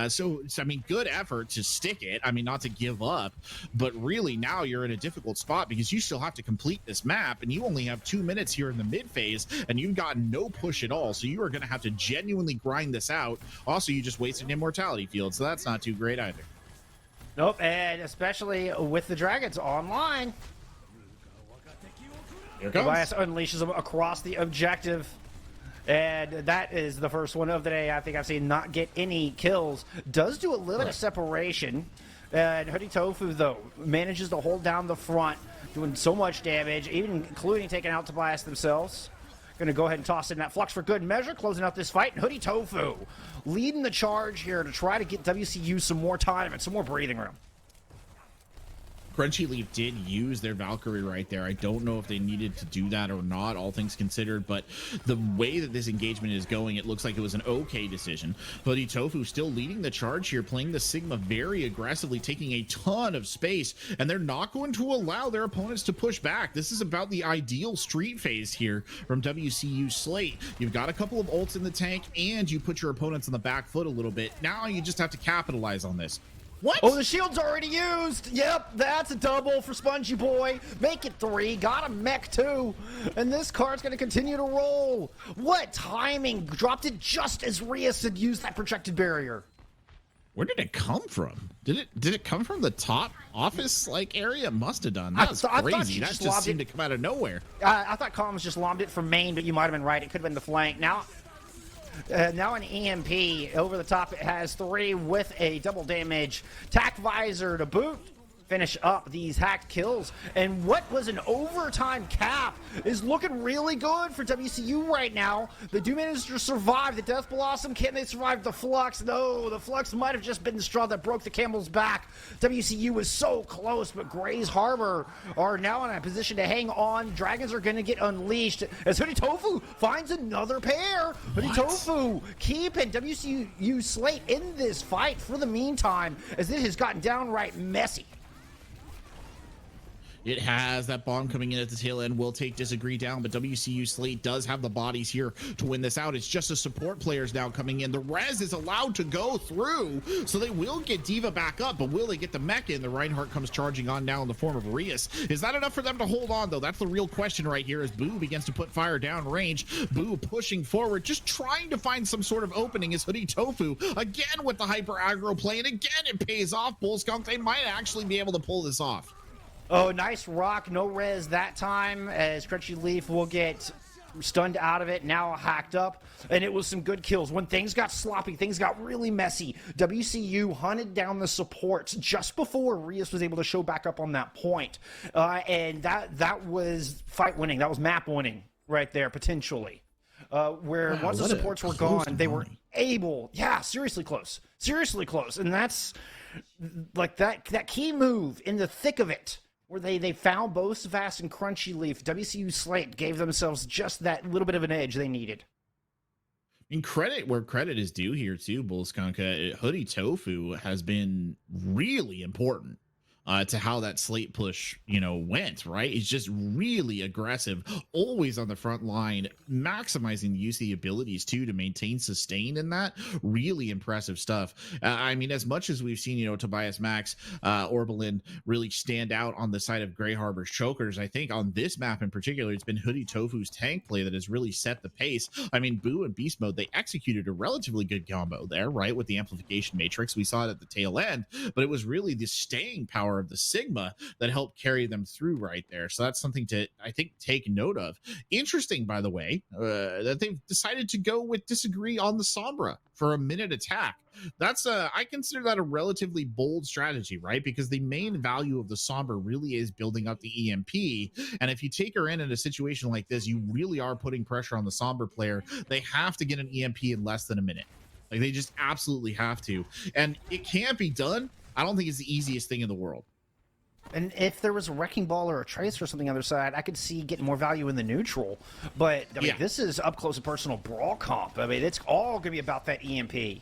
B: So I mean, good effort to stick it. I mean, not to give up, but really now you're in a difficult spot because you still have to complete this map, and you only have 2 minutes here in the mid phase, and you've got no push at all. So you are going to have to genuinely grind this out. Also, you just wasted an immortality field, so that's not too great either.
A: Nope, and especially with the Dragons online.
B: Here comes.
A: Tobias unleashes them across the objective. And that is the first one of the day. I think I've seen not get any kills. Does do a little bit of separation. And Hoodie Tofu, though, manages to hold down the front, doing so much damage, even including taking out Tobias themselves. Going to go ahead and toss in that Flux for good measure, closing out this fight. And Hoodie Tofu leading the charge here to try to get WCU some more time and some more breathing room.
B: Crunchy Leaf did use their Valkyrie right there. I don't know if they needed to do that or not, all things considered, but the way that this engagement is going, it looks like it was an okay decision. But Tofu still leading the charge here, playing the Sigma very aggressively, taking a ton of space, and they're not going to allow their opponents to push back. This is about the ideal street phase here from WCU Slate. You've got a couple of ults in the tank, and you put your opponents on the back foot a little bit. Now you just have to capitalize on this. What?
A: Oh, the shield's already used. Yep, that's a double for Spongy Boy. Make it 3. Got a mech too. And this card's going to continue to roll. What timing? Dropped it just as Rias had used that projected barrier.
B: Where did it come from? Did it come from the top office like area? It must have done. That was crazy. That just seemed to come out of nowhere.
A: I thought Collins just lobbed it from main, but you might have been right. It could have been the flank. Now an EMP over the top. It has 3 with a double damage tack visor to boot. Finish up these hacked kills. And what was an overtime cap is looking really good for WCU right now. They do manage to survive the Death Blossom. Can they survive the Flux? No, the Flux might have just been the straw that broke the camel's back. WCU was so close, but Gray's Harbor are now in a position to hang on. Dragons are going to get unleashed as Hoodie Tofu finds another pair. Hoodie Tofu keeping WCU Slate in this fight for the meantime, as it has gotten downright messy.
B: It has. That bomb coming in at the tail end will take Disagree down, but WCU Slate does have the bodies here to win this out. It's just the support players now coming in. The res is allowed to go through, so they will get Diva back up, but will they get the mech in? The Reinhardt comes charging on now in the form of Rias. Is that enough for them to hold on, though? That's the real question right here as Boo begins to put fire down range. Boo pushing forward, just trying to find some sort of opening is Hoodie Tofu. Again with the hyper aggro play, and again it pays off. Bull Skunk, they might actually be able to pull this off.
A: Oh, nice rock. No res that time as Crunchy Leaf will get stunned out of it. Now hacked up. And it was some good kills. When things got sloppy, things got really messy. WCU hunted down the supports just before Rias was able to show back up on that point. And that was fight winning. That was map winning right there, potentially. Where once the supports were gone, they were able, seriously close. And that's like that key move in the thick of it, where they found both Vast and Crunchy Leaf. WCU Slate gave themselves just that little bit of an edge they needed.
B: In credit where credit is due here too, Bullskunka, Hoodie Tofu has been really important to how that slate push, went, right? It's just really aggressive, always on the front line, maximizing the use of the abilities too to maintain sustain in that. Really impressive stuff. I mean, as much as we've seen, Tobias Max, Orbelin really stand out on the side of Grey Harbor's chokers, I think on this map in particular, it's been Hoodie Tofu's tank play that has really set the pace. I mean, Boo and Beast Mode, they executed a relatively good combo there, right? With the amplification matrix, we saw it at the tail end, but it was really the staying power of the Sigma that helped carry them through right there. So that's something to, I think, take note of. Interesting, by the way, that they've decided to go with Disagree on the Sombra for a minute attack. That's I consider that a relatively bold strategy, right? Because the main value of the Sombra really is building up the EMP. And if you take her in a situation like this, you really are putting pressure on the Sombra player. They have to get an EMP in less than a minute. Like, they just absolutely have to. And it can't be done. I don't think it's the easiest thing in the world.
A: And if there was a Wrecking Ball or a Tracer or something on the other side, I could see getting more value in the neutral. But, I mean, this is up close and personal brawl comp. I mean, it's all going to be about that EMP.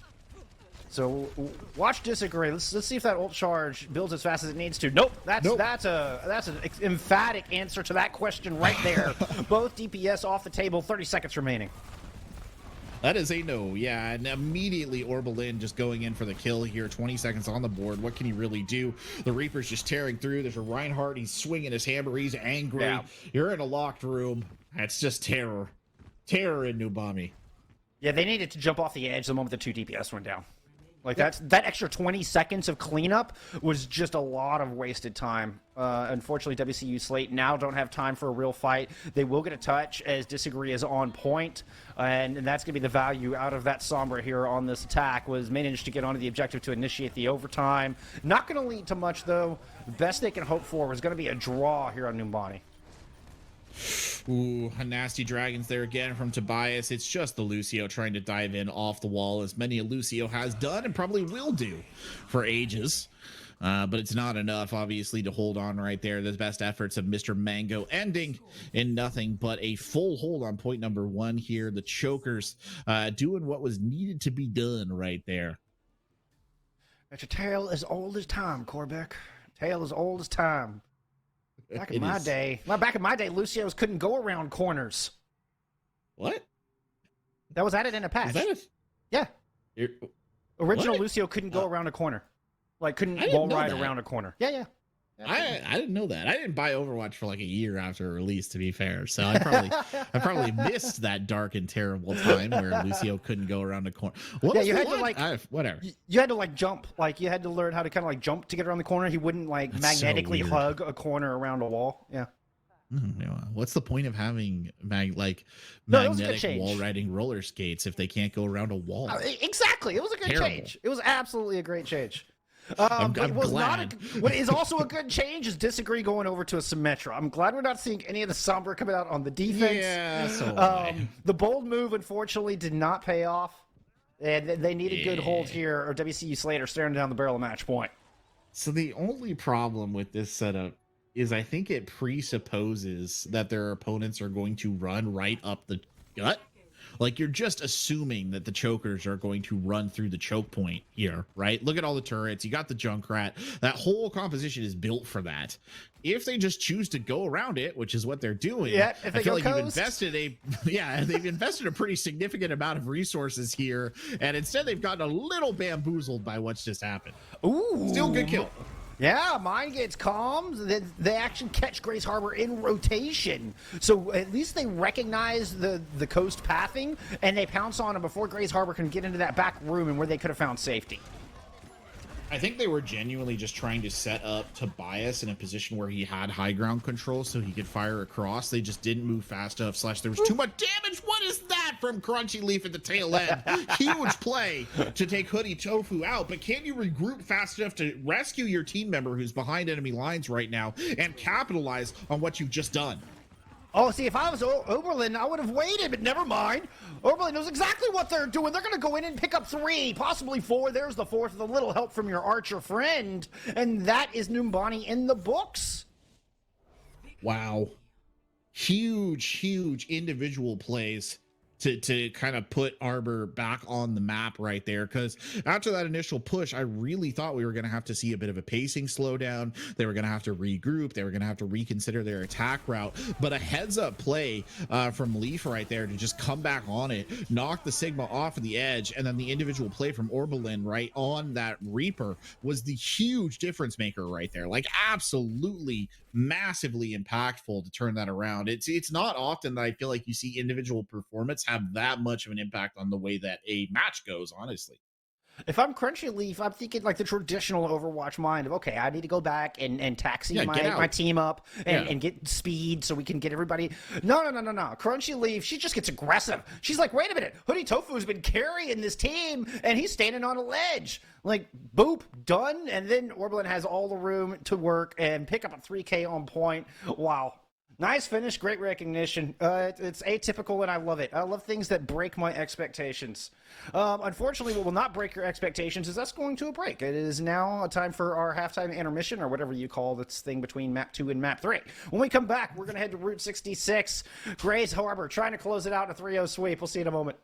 A: So, watch Disagree. Let's see if that ult charge builds as fast as it needs to. Nope. That's an emphatic answer to that question right there. Both DPS off the table, 30 seconds remaining.
B: That is a no, yeah, and immediately Orbelin just going in for the kill here, 20 seconds on the board. What can he really do? The Reaper's just tearing through. There's a Reinhardt. He's swinging his hammer. He's angry. Yeah. You're in a locked room. That's just terror. Terror in Nubami.
A: Yeah, they needed to jump off the edge the moment the 2 DPS went down. Like, that extra 20 seconds of cleanup was just a lot of wasted time. Unfortunately, WCU Slate now don't have time for a real fight. They will get a touch as Disagree is on point, and that's going to be the value out of that Sombra here on this attack, was managed to get onto the objective to initiate the overtime. Not going to lead to much, though. The best they can hope for was going to be a draw here on Numbani.
B: Ooh, a nasty dragons there again from Tobias. It's just the Lucio trying to dive in off the wall, as many a Lucio has done and probably will do for ages. But it's not enough, obviously, to hold on right there. The best efforts of Mr. Mango ending in nothing but a full hold on point number 1 here. The chokers doing what was needed to be done right there.
A: It's a tale as old as time, Corbeck. Tale as old as time. Back in my day, Lucios couldn't go around corners.
B: What?
A: That was added in a patch. Yeah. Original what? Lucio couldn't go around a corner. Like, couldn't wall ride around a corner. Yeah.
B: I didn't know that. I didn't buy Overwatch for like a year after release, to be fair. So I probably missed that dark and terrible time where Lucio couldn't go around a corner.
A: You had to
B: whatever.
A: You had to like jump. Like, you had to learn how to kind of like jump to get around the corner. He wouldn't like magnetically hug a corner around a wall. Yeah.
B: What's the point of having magnetic wall riding roller skates if they can't go around a wall?
A: Exactly. It was a good change. It was absolutely a great change. I'm glad. What is also a good change is Disagree going over to a Symmetra. I'm glad we're not seeing any of the Sombra coming out on the defense.
B: Yeah, so
A: the bold move, unfortunately, did not pay off. And they needed good hold here, or WCU Slater staring down the barrel of match point.
B: So the only problem with this setup is I think it presupposes that their opponents are going to run right up the gut. Like, you're just assuming that the chokers are going to run through the choke point here, right? Look at all the turrets. You got the Junkrat. That whole composition is built for that. If they just choose to go around it, which is what they're doing, I feel like they've invested a pretty significant amount of resources here, and instead they've gotten a little bamboozled by what's just happened.
A: Ooh.
B: Still good kill.
A: Yeah, mine gets calmed. They actually catch Grace Harbor in rotation. So at least they recognize the coast pathing, and they pounce on him before Grace Harbor can get into that back room and where they could have found safety.
B: I think they were genuinely just trying to set up Tobias in a position where he had high ground control so he could fire across. They just didn't move fast enough, / there was too much damage. What is that from Crunchy Leaf at the tail end? Huge play to take Hoodie Tofu out, but can you regroup fast enough to rescue your team member who's behind enemy lines right now and capitalize on what you've just done?
A: Oh, see, if I was Oberlin, I would have waited, but never mind. Oberlin knows exactly what they're doing. They're going to go in and pick up 3, possibly 4. There's the 4th with a little help from your archer friend. And that is Numbani in the books.
B: Wow. Huge individual plays to kind of put Arbor back on the map right there, because after that initial push, I really thought we were going to have to see a bit of a pacing slowdown. They were going to have to regroup. They were going to have to reconsider their attack route. But a heads up play from Leaf right there to just come back on it, knock the Sigma off of the edge, and then the individual play from Orbelin right on that Reaper was the huge difference maker right there. Like, absolutely massively impactful to turn that around. It's not often that I feel like you see individual performance have that much of an impact on the way that a match goes, honestly.
A: If I'm Crunchy Leaf, I'm thinking like the traditional Overwatch mind of, okay, I need to go back and taxi my team up and get speed so we can get everybody. No. Crunchy Leaf, she just gets aggressive. She's like, wait a minute, Hoodie Tofu's been carrying this team and he's standing on a ledge. Like, boop, done. And then Orbelin has all the room to work and pick up a 3K on point. Wow. Nice finish, great recognition. It's atypical, and I love it. I love things that break my expectations. Unfortunately, what will not break your expectations is us going to a break. It is now a time for our halftime intermission, or whatever you call this thing between map 2 and map 3. When we come back, we're going to head to Route 66. Grays Harbor trying to close it out in a 3-0 sweep. We'll see you in a moment.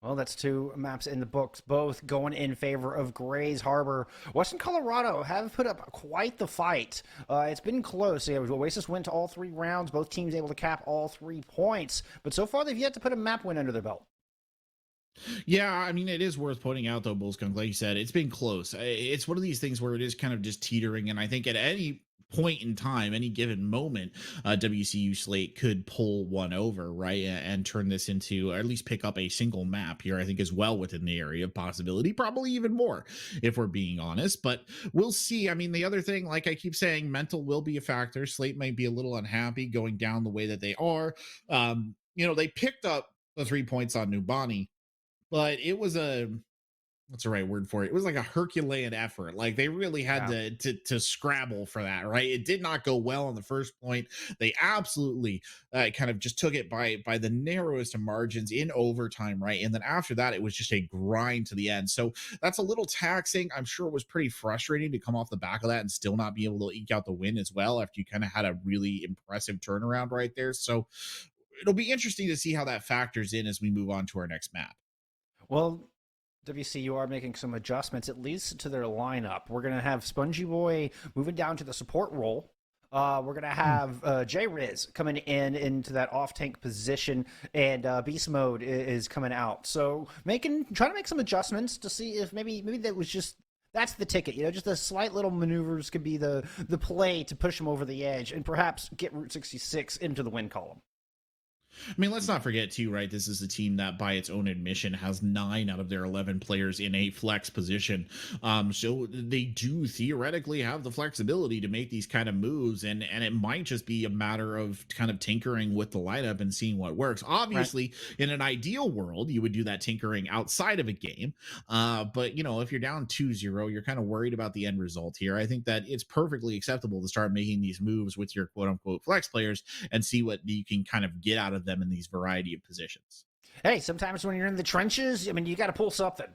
A: Well, that's two maps in the books, both going in favor of Grays Harbor. Western Colorado have put up quite the fight. It's been close. Yeah, Oasis went to all 3 rounds, both teams able to cap all 3 points, but so far they've yet to put a map win under their belt.
B: Yeah, I mean, it is worth pointing out though, Bullskunk, like you said, it's been close. It's one of these things where it is kind of just teetering, and I think at any point in time, any given moment, WCU slate could pull one over, right, and turn this into, or at least pick up a single map here. I think is well within the area of possibility, probably even more if we're being honest. But we'll see. I mean, the other thing, like I keep saying, mental will be a factor. Slate might be a little unhappy going down the way that they are. They picked up the 3 points on Nubani, but it was a, what's the right word for it? It was like a Herculean effort. Like they really had
A: Yeah.
B: to scrabble for that, right? It did not go well on the first point. They absolutely kind of just took it by the narrowest of margins in overtime, right? And then after that, it was just a grind to the end. So that's a little taxing. I'm sure it was pretty frustrating to come off the back of that and still not be able to eke out the win as well after you kind of had a really impressive turnaround right there. So it'll be interesting to see how that factors in as we move on to our next map.
A: Well, WCU are making some adjustments, at least to their lineup. We're going to have Spongy Boy moving down to the support role. We're going to have J Riz coming into that off tank position, and Beast Mode is coming out. So trying to make some adjustments to see if maybe that was just that's the ticket. Just the slight little maneuvers could be the play to push them over the edge and perhaps get Route 66 into the win column.
B: I mean, let's not forget too, right? This is a team that, by its own admission, has 9 out of their 11 players in a flex position. So they do theoretically have the flexibility to make these kind of moves, and it might just be a matter of kind of tinkering with the lineup and seeing what works. Obviously, right, in an ideal world, you would do that tinkering outside of a game. But if you're down 2-0, you're kind of worried about the end result here. I think that it's perfectly acceptable to start making these moves with your quote unquote flex players and see what you can kind of get out of them in these variety of positions.
A: Hey, sometimes when you're in the trenches, you got to pull something.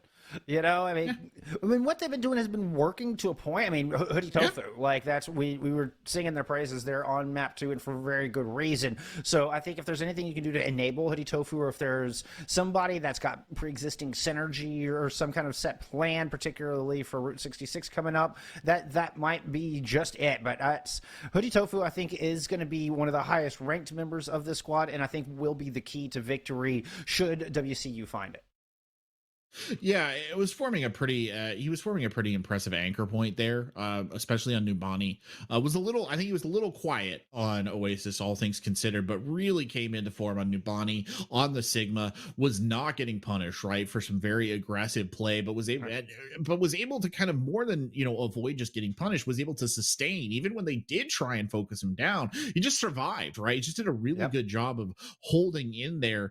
A: What they've been doing has been working to a point. Hoodie Tofu, like that's we were singing their praises there on map 2, and for a very good reason. So I think if there's anything you can do to enable Hoodie Tofu, or if there's somebody that's got pre-existing synergy or some kind of set plan, particularly for Route 66 coming up, that might be just it. But Hoodie Tofu, I think, is going to be one of the highest ranked members of this squad, and I think will be the key to victory should WCU find it.
B: Yeah, it was forming a pretty. He was forming a pretty impressive anchor point there, especially on Nubani. Was a little. I think he was a little quiet on Oasis, all things considered, but really came into form on Nubani on the Sigma. Was not getting punished, right, for some very aggressive play, but was able to kind of more than avoid just getting punished. Was able to sustain even when they did try and focus him down. He just survived, right? He just did a really good job of holding in there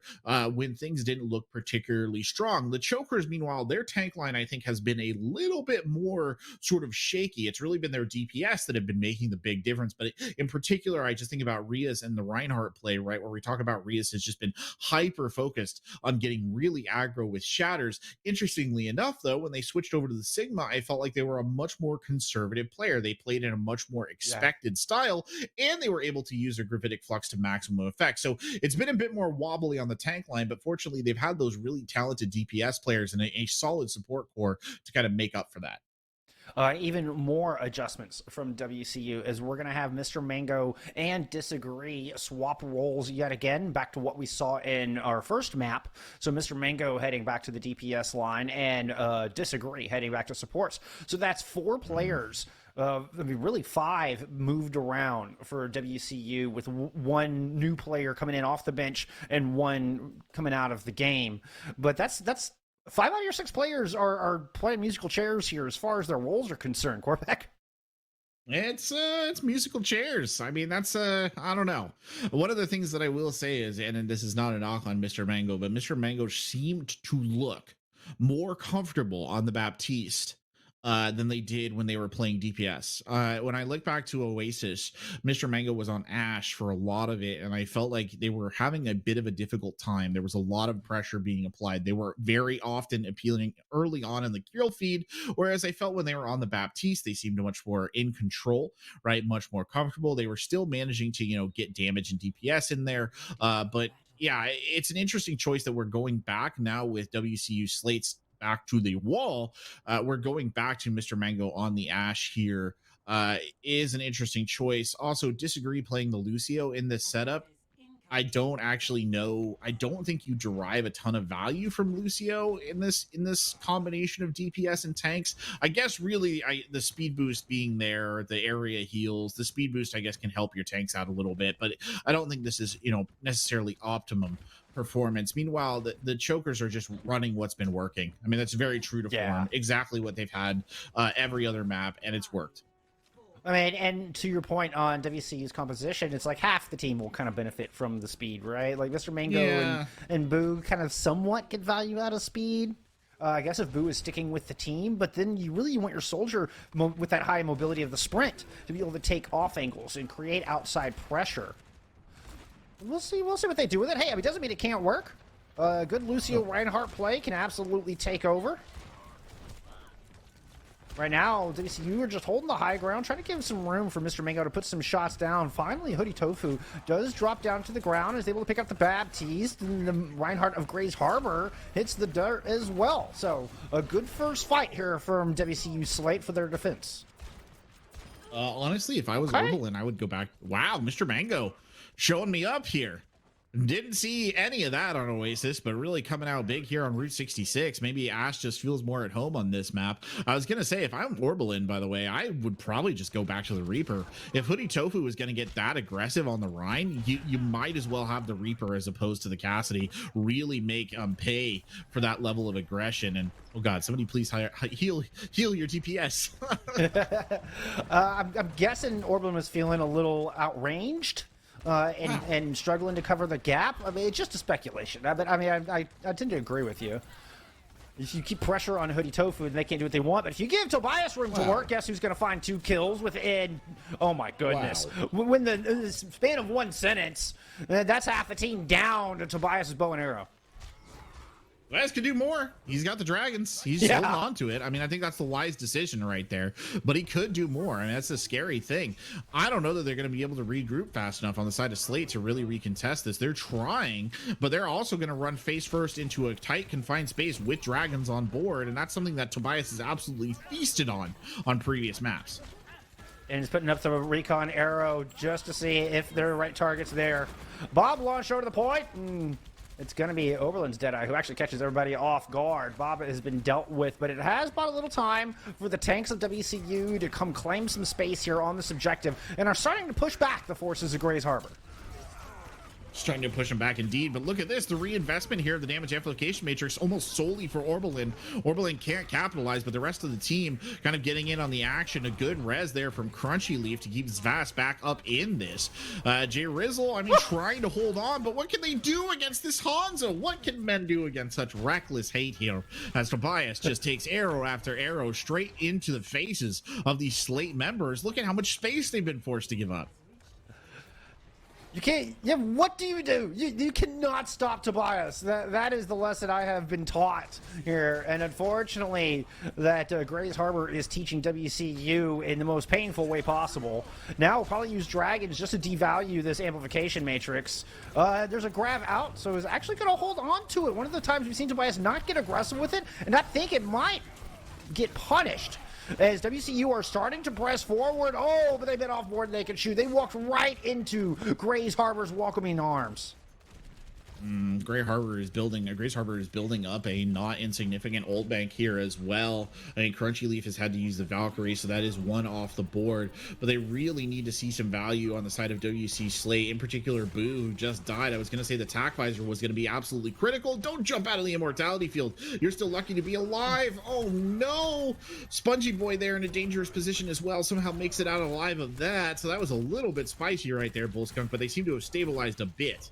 B: when things didn't look particularly strong. The choke meanwhile, their tank line, I think, has been a little bit more sort of shaky. It's really been their DPS that have been making the big difference. But in particular, I just think about Rias and the Reinhardt play, right, where we talk about Rias has just been hyper focused on getting really aggro with shatters. Interestingly enough, though, when they switched over to the Sigma, I felt like they were a much more conservative player. They played in a much more expected style, and they were able to use their gravitic flux to maximum effect. So it's been a bit more wobbly on the tank line, but fortunately, they've had those really talented DPS players and a solid support core to kind of make up for that.
A: Even more adjustments from WCU is we're going to have Mr. Mango and Disagree swap roles yet again, back to what we saw in our first map. So Mr. Mango heading back to the DPS line, and Disagree heading back to supports. So that's 4 players. Really 5 moved around for WCU, with one new player coming in off the bench and one coming out of the game. But that's 5 out of your 6 players are playing musical chairs here as far as their roles are concerned, Corpec.
B: It's musical chairs. I mean, that's I don't know. One of the things that I will say is, and this is not a knock on Mr. Mango, but Mr. Mango seemed to look more comfortable on the Baptiste than they did when they were playing DPS. When I look back to Oasis, Mr. Mango was on Ash for a lot of it, and I felt like they were having a bit of a difficult time. There was a lot of pressure being applied. They were very often appealing early on in the kill feed, whereas I felt when they were on the Baptiste, they seemed much more in control, right? Much more comfortable. They were still managing to, get damage and DPS in there, but yeah, it's an interesting choice that we're going back now with WCU slates back to the wall. We're going back to Mr. Mango on the Ash here. Is an interesting choice. Also, disagree playing the Lucio in this setup. I don't actually know. I don't think you derive a ton of value from Lucio in this combination of DPS and tanks. I guess really the speed boost being there, the area heals, the speed boost I guess can help your tanks out a little bit, but I don't think this is, necessarily optimum performance. Meanwhile, the chokers are just running what's been working. I mean, that's very true to form. Exactly what they've had every other map, and it's worked.
A: I mean, and to your point on WCU's composition, it's like half the team will kind of benefit from the speed, right? Like Mr. Mango and Boo kind of somewhat get value out of speed. I guess if Boo is sticking with the team, but then you really want your soldier with that high mobility of the sprint to be able to take off angles and create outside pressure. We'll see what they do with it. Hey, I mean, it doesn't mean it can't work. Good Lucio Reinhardt play can absolutely take over. Right now, WCU are just holding the high ground, trying to give some room for Mr. Mango to put some shots down. Finally, Hoodie Tofu does drop down to the ground, is able to pick up the Baptiste, and the Reinhardt of Gray's Harbor hits the dirt as well. So, a good first fight here from WCU slate for their defense.
B: Honestly, if I was Oberlin, I would go back. Wow, Mr. Mango showing me up here. Didn't see any of that on Oasis, but really coming out big here on Route 66. Maybe Ash just feels more at home on this map. I was going to say, if I'm Orbelin, by the way, I would probably just go back to the Reaper. If Hoodie Tofu is going to get that aggressive on the Rhine, you might as well have the Reaper as opposed to the Cassidy really make pay for that level of aggression. And oh god, somebody please heal your DPS.
A: I'm guessing Orbelin was feeling a little outranged. And struggling to cover the gap. I mean, it's just a speculation. I tend to agree with you. If you keep pressure on Hoodie Tofu, and they can't do what they want. But if you give Tobias room to work, guess who's going to find 2 kills within? Oh my goodness! When the span of one sentence, that's half a team down to Tobias's bow and arrow.
B: Tobias could do more. He's got the dragons. He's holding on to it. I mean, I think that's the wise decision right there. But he could do more. I mean, that's a scary thing. I don't know that they're going to be able to regroup fast enough on the side of Slate to really recontest this. They're trying, but they're also going to run face first into a tight, confined space with dragons on board. And that's something that Tobias has absolutely feasted on previous maps.
A: And he's putting up the recon arrow just to see if there are right targets there. Bob launched over the point. It's going to be Oberlin's Deadeye, who actually catches everybody off guard. Bob has been dealt with, but it has bought a little time for the tanks of WCU to come claim some space here on this objective and are starting to push back the forces of Gray's Harbor.
B: Trying to push him back indeed, but look at this, the reinvestment here of the damage amplification matrix almost solely for Orbelin. Orbelin can't capitalize, but the rest of the team kind of getting in on the action. A good res there from Crunchy Leaf to keep Zvas back up in this. Jay Rizzle, I mean, trying to hold on, but what can they do against this Hanzo? What can men do against such reckless hate here? As Tobias just takes arrow after arrow straight into the faces of these Slate members. Look at how much space they've been forced to give up.
A: You can't. Yeah, what do? You cannot stop Tobias. That is the lesson I have been taught here, and unfortunately, that Gray's Harbor is teaching WCU in the most painful way possible. Now we'll probably use dragons just to devalue this amplification matrix. There's a grab out, so he's actually going to hold on to it. One of the times we've seen Tobias not get aggressive with it, and I think it might get punished. As WCU are starting to press forward, but they've been off more than they can shoot. They walked right into Gray's Harbor's welcoming arms.
B: Gray's Harbor is building up a not insignificant ult bank here as well. I mean, Crunchy Leaf has had to use the Valkyrie, so that is one off the board. But they really need to see some value on the side of WC Slate, in particular Boo, who just died. I was going to say the Tac Visor was going to be absolutely critical. Don't jump out of the immortality field. You're still lucky to be alive. Oh no! Spongy Boy there in a dangerous position as well. Somehow makes it out alive of that. So that was a little bit spicy right there, Bullskunk, but they seem to have stabilized a bit.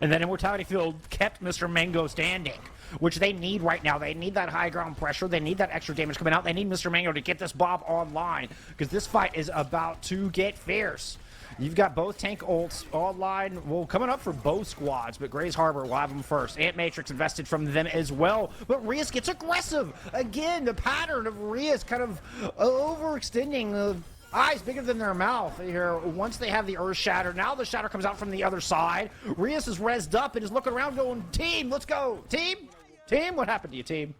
A: And then Immortality Field kept Mr. Mango standing, which they need right now. They need that high ground pressure. They need that extra damage coming out. They need Mr. Mango to get this Bob online, because this fight is about to get fierce. You've got both tank ults online, coming up for both squads, but Gray's Harbor will have them first. Ant Matrix invested from them as well, but Rias gets aggressive. Again, the pattern of Rias kind of overextending Eyes bigger than their mouth here once they have the Earth Shatter. Now the Shatter comes out from the other side. Rias is rezzed up and is looking around going, team, let's go. Team? Team? What happened to you, team?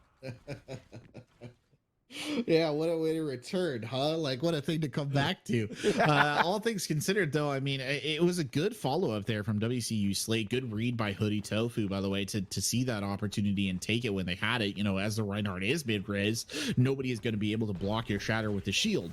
B: Yeah, what a way to return, huh? Like, what a thing to come back to. All things considered, though, I mean, it was a good follow-up there from WCU Slate. Good read by Hoodie Tofu, by the way, to see that opportunity and take it when they had it. You know, as the Reinhardt is mid-res, nobody is going to be able to block your Shatter with the shield.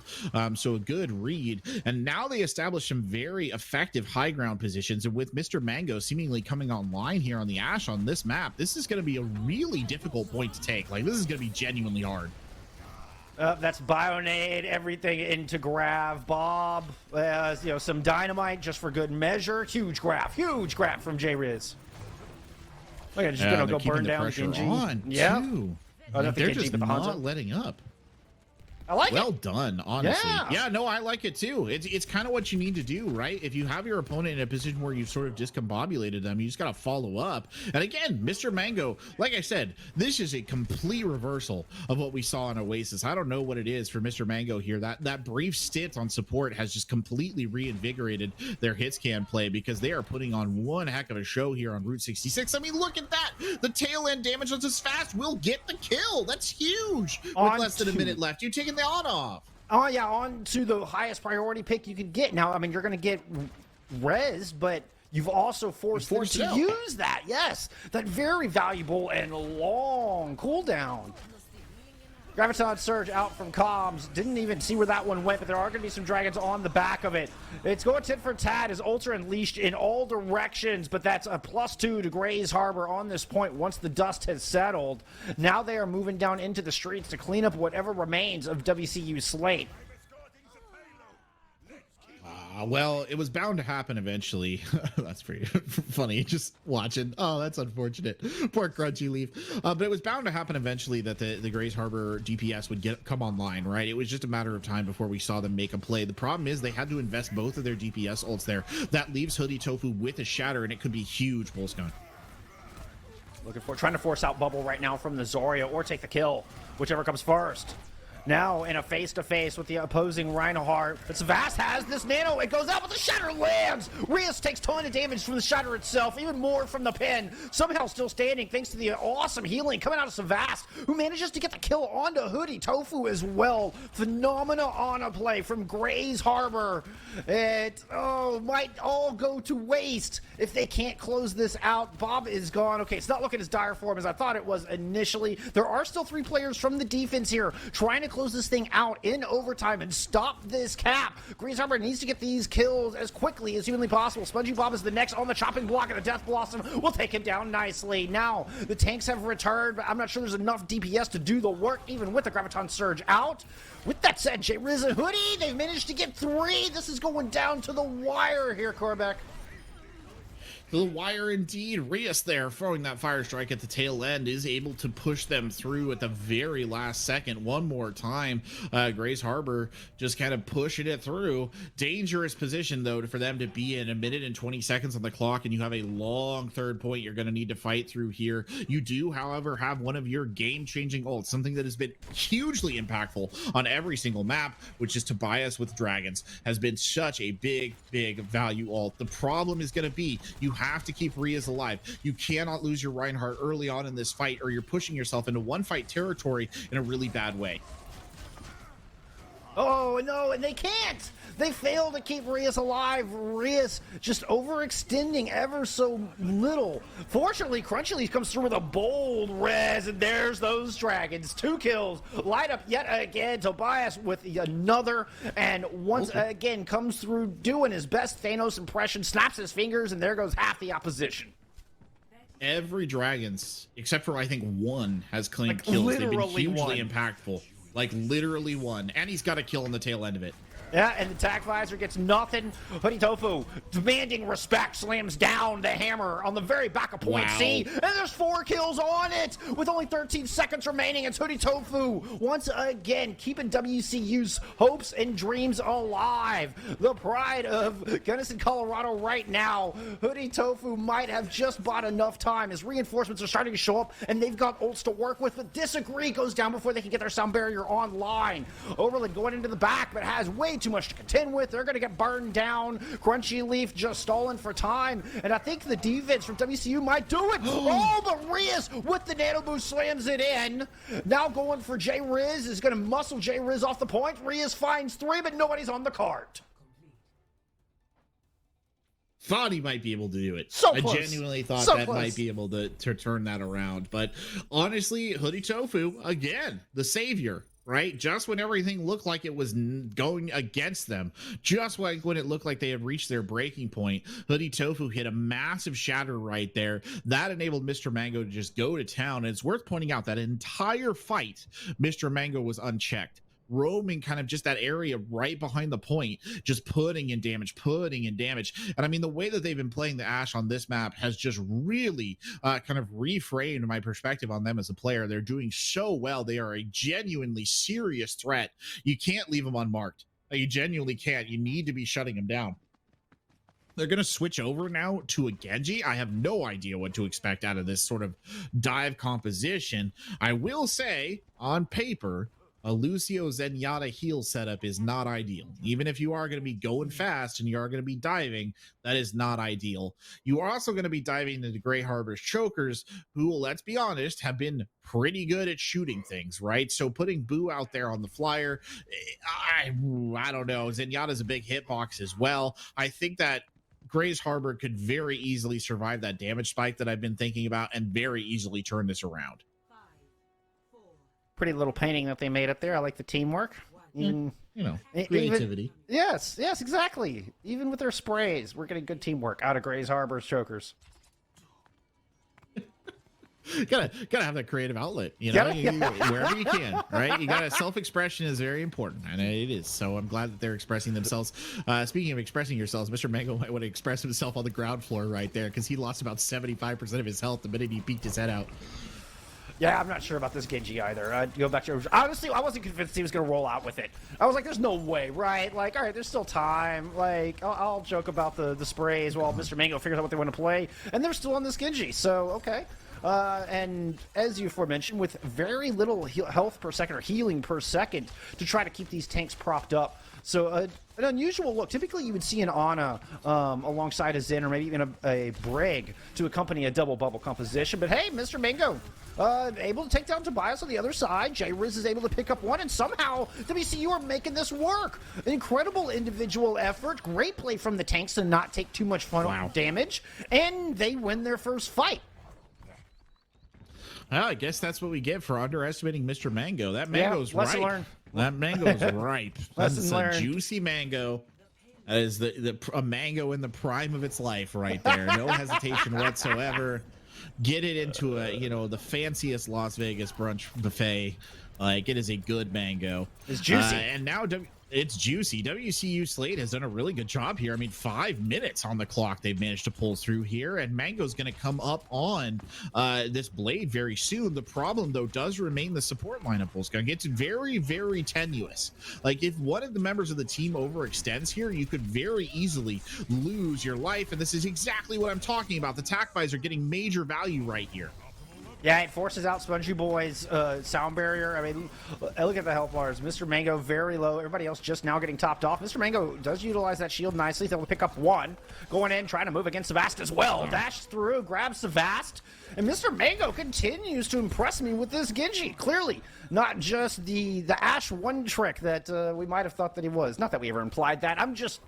B: So a good read. And now they establish some very effective high ground positions. And with Mr. Mango seemingly coming online here on the Ash on this map, this is going to be a really difficult point to take. Like, this is going to be genuinely hard.
A: That's Bionade, everything into grab. Bob, some dynamite just for good measure. Huge grab from J-Riz. Look at it, just gonna go burn down Genji.
B: Yeah, they're
A: just
B: not letting up.
A: I like it.
B: Well done, honestly.
A: Yeah,
B: no, I like it too. It's kind of what you need to do, right? If you have your opponent in a position where you've sort of discombobulated them, you just got to follow up. And again, Mr. Mango, like I said, this is a complete reversal of what we saw in Oasis. I don't know what it is for Mr. Mango here. That brief stint on support has just completely reinvigorated their hitscan play because they are putting on one heck of a show here on Route 66. I mean, look at that. The tail end damage on this fast will get the kill. That's huge. With less than a minute left. You're taking the on off.
A: Oh yeah, on to the highest priority pick you could get. Now, I mean, you're going to get res, but you've also forced them to use that. Yes, that very valuable and long cooldown. Graviton Surge out from comms. Didn't even see where that one went, but there are going to be some dragons on the back of it. It's going tit for tat as Ultra unleashed in all directions, but that's a +2 to Grays Harbor on this point once the dust has settled. Now they are moving down into the streets to clean up whatever remains of WCU Slate.
B: Well, it was bound to happen eventually. That's pretty funny. Just watching. Oh, that's unfortunate. Poor Crunchy Leaf. But it was bound to happen eventually that the Grays Harbor DPS would come online, right? It was just a matter of time before we saw them make a play. The problem is they had to invest both of their DPS ults there. That leaves Hoodie Tofu with a Shatter, and it could be huge. Pulsecon.
A: Trying to force out Bubble right now from the Zarya or take the kill, whichever comes first. Now in a face-to-face with the opposing Reinhardt. But Vast has this nano. It goes out, but the Shatter lands. Rias takes a ton of damage from the Shatter itself, even more from the pin. Somehow still standing thanks to the awesome healing coming out of Savast, who manages to get the kill onto Hoodie Tofu as well. Phenomena on a play from Grays Harbor. It might all go to waste if they can't close this out. Bob is gone. Okay, it's not looking as dire for him as I thought it was initially. There are still 3 players from the defense here trying to close this thing out in overtime and stop this cap. Grays Harbor needs to get these kills as quickly as humanly possible. Spongy Bob is the next on the chopping block, and the Death Blossom will take him down nicely. Now, the tanks have returned, but I'm not sure there's enough DPS to do the work, even with the Graviton Surge out. With that said, J-Riz and Hoodie, they've managed to get 3. This is going down to the wire here, Korbeck.
B: The wire indeed. Rias there throwing that fire strike at the tail end is able to push them through at the very last second one more time. Grays Harbor just kind of pushing it through. Dangerous position though for them to be in. 1 minute and 20 seconds on the clock, and you have a long third point you're going to need to fight through here. You do, however, have one of your game-changing ults, something that has been hugely impactful on every single map, which is Tobias with Dragons. Has been such a big value ult. The problem is going to be you have to keep Rias alive. You cannot lose your Reinhardt early on in this fight, or you're pushing yourself into one fight territory in a really bad way.
A: Oh no, and they can't. They fail to keep Rias alive. Rias just overextending ever so little. Fortunately, Crunchy comes through with a bold res, and there's those dragons. 2 kills. Light up yet again. Tobias with another, and once again comes through doing his best Thanos impression, snaps his fingers, and there goes half the opposition.
B: Every Dragons, except for I think 1, has claimed kills. They've been hugely impactful. Like literally 1. And he's got a kill on the tail end of it.
A: Yeah, and the Tac Visor gets nothing. Hoodie Tofu, demanding respect, slams down the hammer on the very back of point C. And there's 4 kills on it with only 13 seconds remaining. It's Hoodie Tofu once again keeping WCU's hopes and dreams alive. The pride of Gunnison, Colorado right now. Hoodie Tofu might have just bought enough time as reinforcements are starting to show up, and they've got ults to work with, but Disagree goes down before they can get their sound barrier online. Overland going into the back, but has way way too much to contend with. They're going to get burned down. Crunchy Leaf just stalling for time. And I think the defense from WCU might do it. Oh, but Riz with the nano boost slams it in. Now going for J Riz is going to muscle J Riz off the point. Riz finds 3, but nobody's on the cart.
B: Thought he might be able to do it.
A: So
B: I
A: close.
B: Genuinely thought
A: So
B: that
A: close.
B: might be able to turn that around. But honestly, Hoodie Tofu, again, the savior, right? Just when everything looked like it was going against them, just like when it looked like they had reached their breaking point, Hoodie Tofu hit a massive shatter right there. That enabled Mr. Mango to just go to town. And it's worth pointing out that entire fight, Mr. Mango was unchecked, roaming kind of just that area right behind the point, just putting in damage. And I mean, the way that they've been playing the Ashe on this map has just really kind of reframed my perspective on them as a player. They're doing so well. They are a genuinely serious threat. You can't leave them unmarked. You genuinely can't. You need to be shutting them down. They're going to switch over now to a Genji. I have no idea what to expect out of this sort of dive composition. I will say, on paper, a Lucio Zenyatta heal setup is not ideal. Even if you are going to be going fast and you are going to be diving, that is not ideal. You are also going to be diving into Grey Harbor's chokers, who, let's be honest, have been pretty good at shooting things, right? So putting Boo out there on the flyer, I don't know. Zenyatta's a big hitbox as well. I think that Grey's Harbor could very easily survive that damage spike that I've been thinking about and very easily turn this around.
A: Pretty little painting that they made up there. I like the teamwork.
B: You know, creativity.
A: Yes, exactly. Even with their sprays, we're getting good teamwork out of Grey's Harbor's chokers.
B: gotta have that creative outlet, you know, wherever you can, right? You gotta, self-expression is very important, and it is. So I'm glad that they're expressing themselves. Speaking of expressing yourselves, Mr. Mango might want to express himself on the ground floor right there, because he lost about 75% of his health the minute he peeked his head out.
A: Yeah, I'm not sure about this Genji either. I'd go back to... Honestly, I wasn't convinced he was going to roll out with it. I was like, there's no way, right? Like, all right, there's still time. Like, I'll joke about the sprays while Mr. Mango figures out what they want to play. And they're still on this Genji, so okay. And as you aforementioned, with very little health per second or healing per second to try to keep these tanks propped up. So an unusual look. Typically, you would see an Ana alongside a Zen or maybe even a Brig to accompany a double bubble composition. But hey, Mr. Mango able to take down Tobias on the other side. J-Riz is able to pick up one, and somehow WCU are making this work. Incredible individual effort. Great play from the tanks to not take too much fun damage. And they win their first fight.
B: Well, I guess that's what we get for underestimating Mr. Mango. That mango's ripe.
A: Learned.
B: That mango's ripe. That's a
A: learned.
B: juicy mango. That is a mango in the prime of its life right there. No hesitation whatsoever. Get it into the fanciest Las Vegas brunch buffet. Like, it is a good mango.
A: It's juicy.
B: And now it's juicy. WCU Slate has done a really good job here. I mean, 5 minutes on the clock they've managed to pull through here, and Mango's going to come up on this Blade very soon. The problem, though, does remain the support lineup, Wolfgang. It's very, very tenuous. Like, if one of the members of the team overextends here, you could very easily lose your life, and this is exactly what I'm talking about. The TAC buys are getting major value right here.
A: Yeah, it forces out Spongy Boy's sound barrier. I mean, look at the health bars. Mr. Mango very low. Everybody else just now getting topped off. Mr. Mango does utilize that shield nicely. He's able to pick up one. Going in, trying to move against Savast as well. Dashes through, grabs Savast. And Mr. Mango continues to impress me with this Genji. Clearly, not just the Ashe one trick that we might have thought that he was. Not that we ever implied that. I'm just,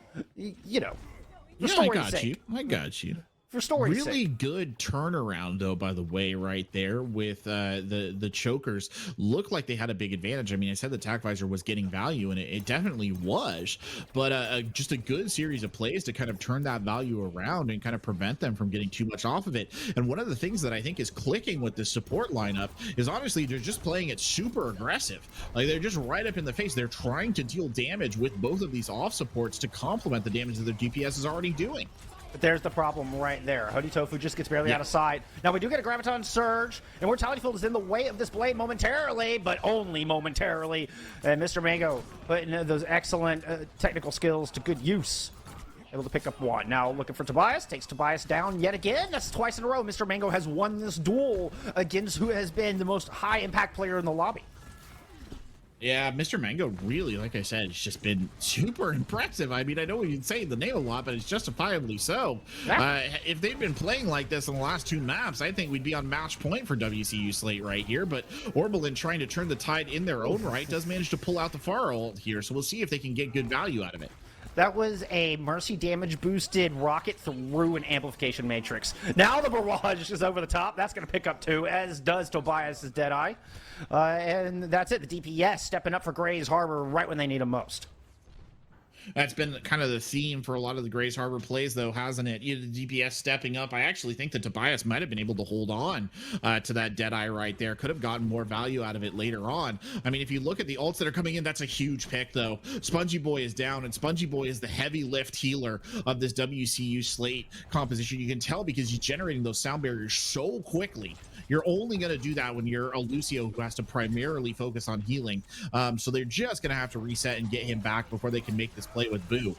A: for story's sake.
B: I got you.
A: For story's
B: really
A: sake.
B: Good turnaround, though, by the way, right there with the chokers. Looked like they had a big advantage. I mean, I said the TAC visor was getting value, and it definitely was, but just a good series of plays to kind of turn that value around and kind of prevent them from getting too much off of it. And one of the things that I think is clicking with this support lineup is, honestly, they're just playing it super aggressive. Like, they're just right up in the face. They're trying to deal damage with both of these off supports to complement the damage that their DPS is already doing.
A: But there's the problem right there. Hoodie Tofu just gets barely out of sight. Now, we do get a Graviton Surge, and Mortality Field is in the way of this Blade momentarily, but only momentarily. And Mr. Mango putting those excellent technical skills to good use. Able to pick up one. Now looking for Tobias. Takes Tobias down yet again. That's twice in a row. Mr. Mango has won this duel against who has been the most high-impact player in the lobby.
B: Yeah, Mr. Mango really, like I said, it's just been super impressive. I mean, I know we've been saying the name a lot, but it's justifiably so.
A: Yeah.
B: If they'd been playing like this in the last two maps, I think we'd be on match point for WCU Slate right here. But Orbalin, trying to turn the tide in their own right, does manage to pull out the far ult here. So we'll see if they can get good value out of it.
A: That was a Mercy damage boosted rocket through an amplification matrix. Now the barrage is over the top. That's going to pick up too, as does Tobias's Deadeye. And that's it. The DPS stepping up for Grays Harbor right when they need them most.
B: That's been kind of the theme for a lot of the Grays Harbor plays, though, hasn't it? The DPS stepping up. I actually think that Tobias might have been able to hold on to that Deadeye right there. Could have gotten more value out of it later on. I mean, if you look at the ults that are coming in, that's a huge pick, though. Spongy Boy is down, and Spongy Boy is the heavy lift healer of this WCU slate composition. You can tell because he's generating those sound barriers so quickly. You're only going to do that when you're a Lucio who has to primarily focus on healing. So they're just going to have to reset and get him back before they can make this play with Boo.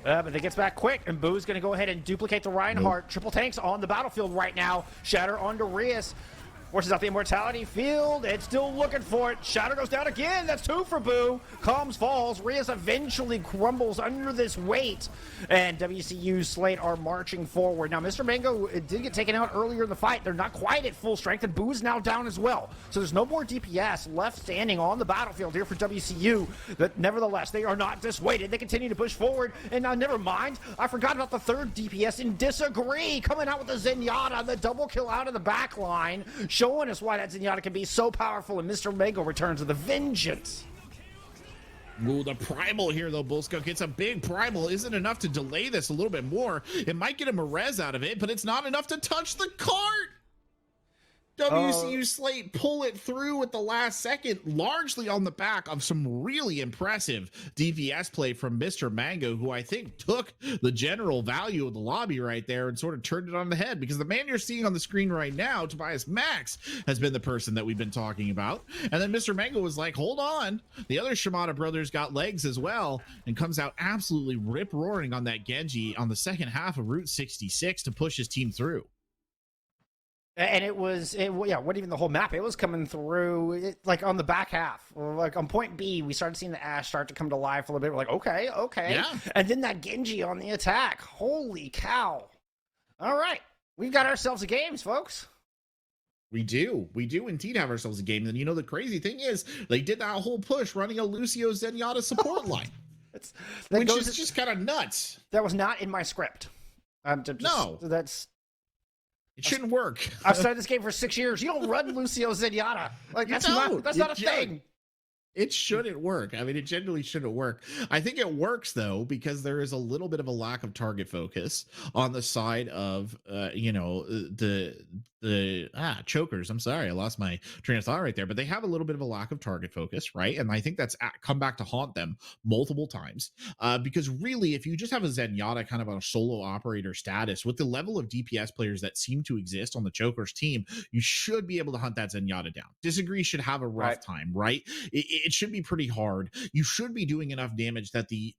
A: But it gets back quick, and Boo's going to go ahead and duplicate the Reinhardt. Nope. Triple tanks on the battlefield right now. Shatter onto Rias. Forces out the immortality field. It's still looking for it. Shatter goes down again. That's two for Boo. Calms falls. Rias eventually crumbles under this weight. And WCU Slate are marching forward. Now, Mr. Mango did get taken out earlier in the fight. They're not quite at full strength, and Boo's now down as well. So there's no more DPS left standing on the battlefield here for WCU. But nevertheless, they are not dissuaded. They continue to push forward. And now, never mind, I forgot about the third DPS in Disagree. Coming out with the Zenyatta, the double kill out of the back line. Showing us why that Zenyatta can be so powerful, and Mr. Mango returns with a vengeance.
B: Ooh, the primal here, though, Bullskull gets a big primal. Isn't enough to delay this a little bit more. It might get him a res out of it, but it's not enough to touch the cart. WCU Slate pull it through at the last second, largely on the back of some really impressive DPS play from Mr. Mango, who I think took the general value of the lobby right there and sort of turned it on the head, because the man you're seeing on the screen right now, Tobias Max, has been the person that we've been talking about. And then Mr. Mango was like, hold on. The other Shimada brothers got legs as well, and comes out absolutely rip-roaring on that Genji on the second half of Route 66 to push his team through.
A: And it was, what even the whole map, it was coming through, like on the back half. Like on point B, we started seeing the Ashe start to come to life a little bit. We're like, okay.
B: Yeah.
A: And then that Genji on the attack. Holy cow. All right. We've got ourselves a game, folks.
B: We do indeed have ourselves a game. And you know, the crazy thing is, they did that whole push running a Lucio Zenyatta support line. Which is just kind of nuts.
A: That was not in my script.
B: No. It shouldn't work.
A: I've studied this game for 6 years. You don't run Lucio Zenyatta. Like, that's not a thing.
B: It shouldn't work. I mean, it generally shouldn't work. I think it works, though, because there is a little bit of a lack of target focus on the side of, the chokers. I'm sorry, I lost my train of thought right there, but they have a little bit of a lack of target focus, right? And I think that's come back to haunt them multiple times, because really, if you just have a Zenyatta kind of on a solo operator status with the level of DPS players that seem to exist on the chokers team, you should be able to hunt that Zenyatta down. Disagree should have a rough time, right? It should be pretty hard. You should be doing enough damage that the,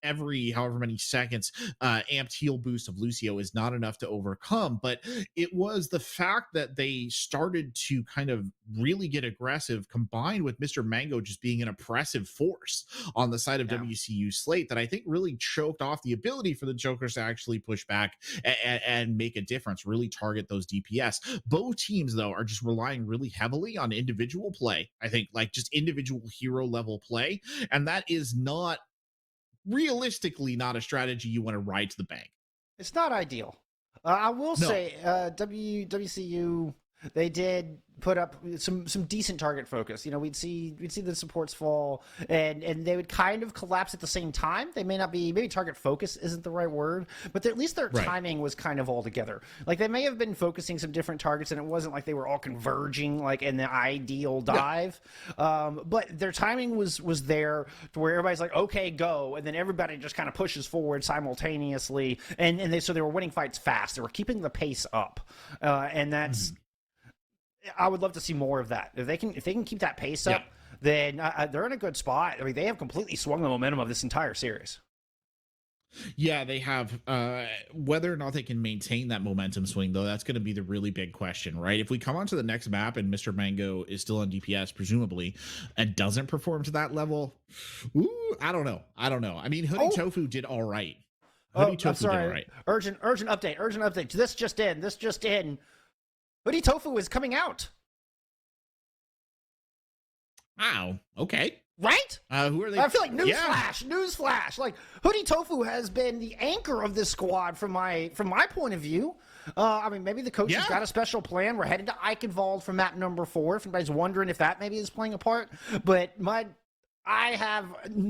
B: every however many seconds amped heal boost of Lucio is not enough to overcome. But it was the fact that they started to kind of really get aggressive, combined with Mr. Mango just being an oppressive force on the side of WCU Slate, that I think really choked off the ability for the Jokers to actually push back and make a difference, really target those DPS. Both teams, though, are just relying really heavily on individual play. I think, like, just individual hero level play, and that is not realistically not a strategy you want to ride to the bank. It's
A: not ideal. I will say WCU, they did put up some decent target focus. We'd see the supports fall, and they would kind of collapse at the same time. They may not be, maybe target focus isn't the right word, but at least their timing was kind of all together. Like, they may have been focusing some different targets, and it wasn't like they were all converging like in the ideal dive. But their timing was there to where everybody's like, okay, go, and then everybody just kind of pushes forward simultaneously, and so they were winning fights fast. They were keeping the pace up, and that's. I would love to see more of that. If they can keep that pace up, then they're in a good spot. I mean, they have completely swung the momentum of this entire series.
B: Yeah, they have. Whether or not they can maintain that momentum swing, though, that's going to be the really big question, right? If we come on to the next map and Mr. Mango is still on DPS, presumably, and doesn't perform to that level, ooh, I don't know. I mean, Hoodie Tofu did all right.
A: I'm sorry. Urgent update. This just in. Hoodie Tofu is coming out.
B: Wow. Okay.
A: Right?
B: Who are they?
A: I feel like newsflash. Like Hoodie Tofu has been the anchor of this squad from my point of view. I mean, maybe the coach has got a special plan. We're headed to Eichenwald for map number 4. If anybody's wondering if that maybe is playing a part, but I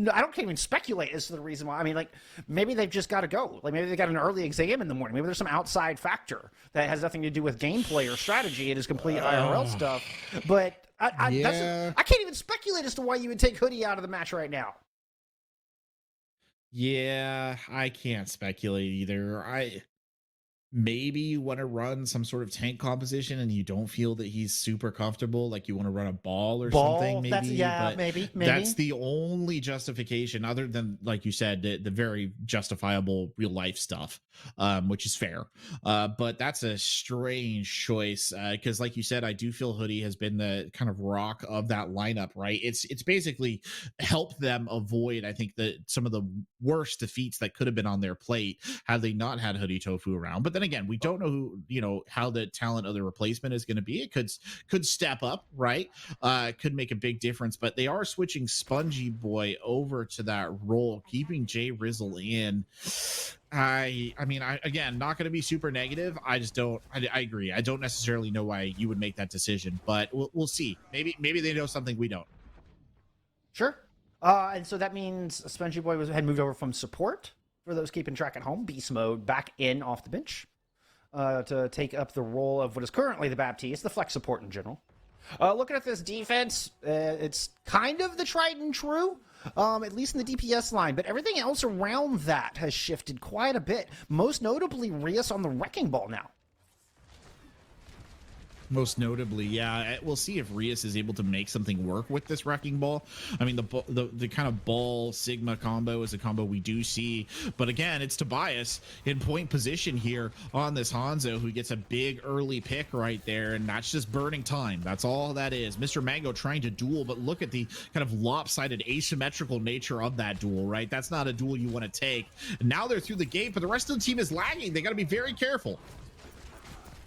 A: can't even speculate as to the reason why. I mean, like, maybe they've just got to go. Like, maybe they got an early exam in the morning. Maybe there's some outside factor that has nothing to do with gameplay or strategy. It is complete IRL stuff. But I can't even speculate as to why you would take Hoodie out of the match right now.
B: Yeah, I can't speculate either. Maybe you want to run some sort of tank composition and you don't feel that he's super comfortable, like you want to run a ball or something, maybe.
A: Maybe
B: that's the only justification, other than, like you said, the very justifiable real life stuff, which is fair. But that's a strange choice, because like you said, I do feel Hoodie has been the kind of rock of that lineup, right? It's basically helped them avoid, I think, some of the worst defeats that could have been on their plate had they not had Hoodie Tofu around. But then again, we don't know how the talent of the replacement is going to be. It could step up, right? Could make a big difference, but they are switching Spongy Boy over to that role, keeping Jay Rizzle in. I mean, again, not going to be super negative. I agree. I don't necessarily know why you would make that decision, but we'll see. Maybe they know something we don't.
A: Sure. And so that means Spongy Boy had moved over from support, for those keeping track at home, beast mode, back in off the bench, to take up the role of what is currently the Baptiste, the flex support in general. Looking at this defense, it's kind of the tried and true, at least in the DPS line, but everything else around that has shifted quite a bit, most notably Rias on the Wrecking Ball now.
B: Most notably, yeah. We'll see if Rias is able to make something work with this Wrecking Ball. I mean, the kind of ball Sigma combo is a combo we do see, but again, it's Tobias in point position here on this Hanzo, who gets a big early pick right there, and that's just burning time. That's all that is. Mr. Mango trying to duel, but look at the kind of lopsided asymmetrical nature of that duel, right? That's not a duel you want to take. Now they're through the gate, but the rest of the team is lagging. They got to be very careful.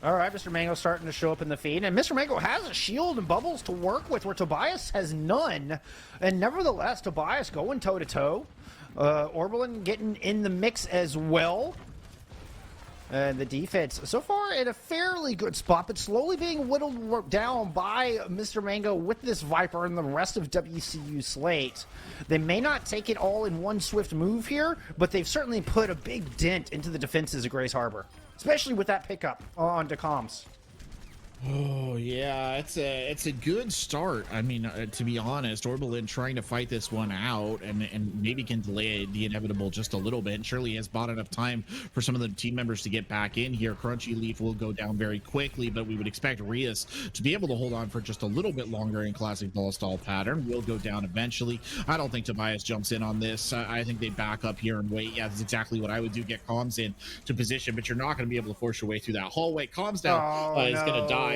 A: All right, Mr. Mango starting to show up in the feed, and Mr. Mango has a shield and bubbles to work with, where Tobias has none, and nevertheless, Tobias going toe-to-toe. Orbelin getting in the mix as well. And the defense, so far, in a fairly good spot, but slowly being whittled down by Mr. Mango with this Viper and the rest of WCU slate. They may not take it all in one swift move here, but they've certainly put a big dent into the defenses of Grays Harbor, especially with that pickup on comms.
B: Oh yeah, it's a good start. I mean, to be honest, Orbelin trying to fight this one out and maybe can delay the inevitable just a little bit. And surely has bought enough time for some of the team members to get back in here. Crunchy Leaf will go down very quickly, but we would expect Rias to be able to hold on for just a little bit longer in classic ball stall pattern. Will go down eventually. I don't think Tobias jumps in on this. I think they back up here and wait. Yeah, that's exactly what I would do. Get comms in to position, but you're not going to be able to force your way through that hallway. Comms down is going to die.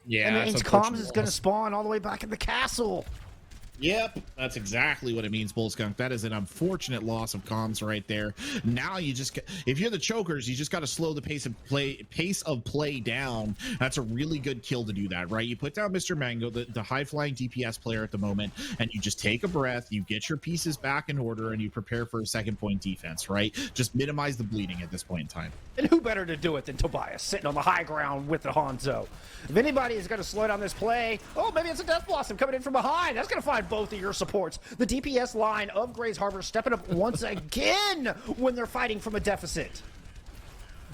B: Yeah,
A: and it means comms is going to spawn all the way back in the castle.
B: Yep, that's exactly what it means, Bullskunk. That is an unfortunate loss of comms right there. Now you just, if you're the chokers, you just got to slow the pace of play down. That's a really good kill to do that, right? You put down Mr. Mango, the high-flying DPS player at the moment, and you just take a breath, you get your pieces back in order, and you prepare for a second-point defense, right? Just minimize the bleeding at this point in time.
A: And who better to do it than Tobias, sitting on the high ground with the Hanzo? If anybody is going to slow down this play, maybe it's a Death Blossom coming in from behind. That's going to find both of your supports. The DPS line of Grays Harbor stepping up once again when they're fighting from a deficit.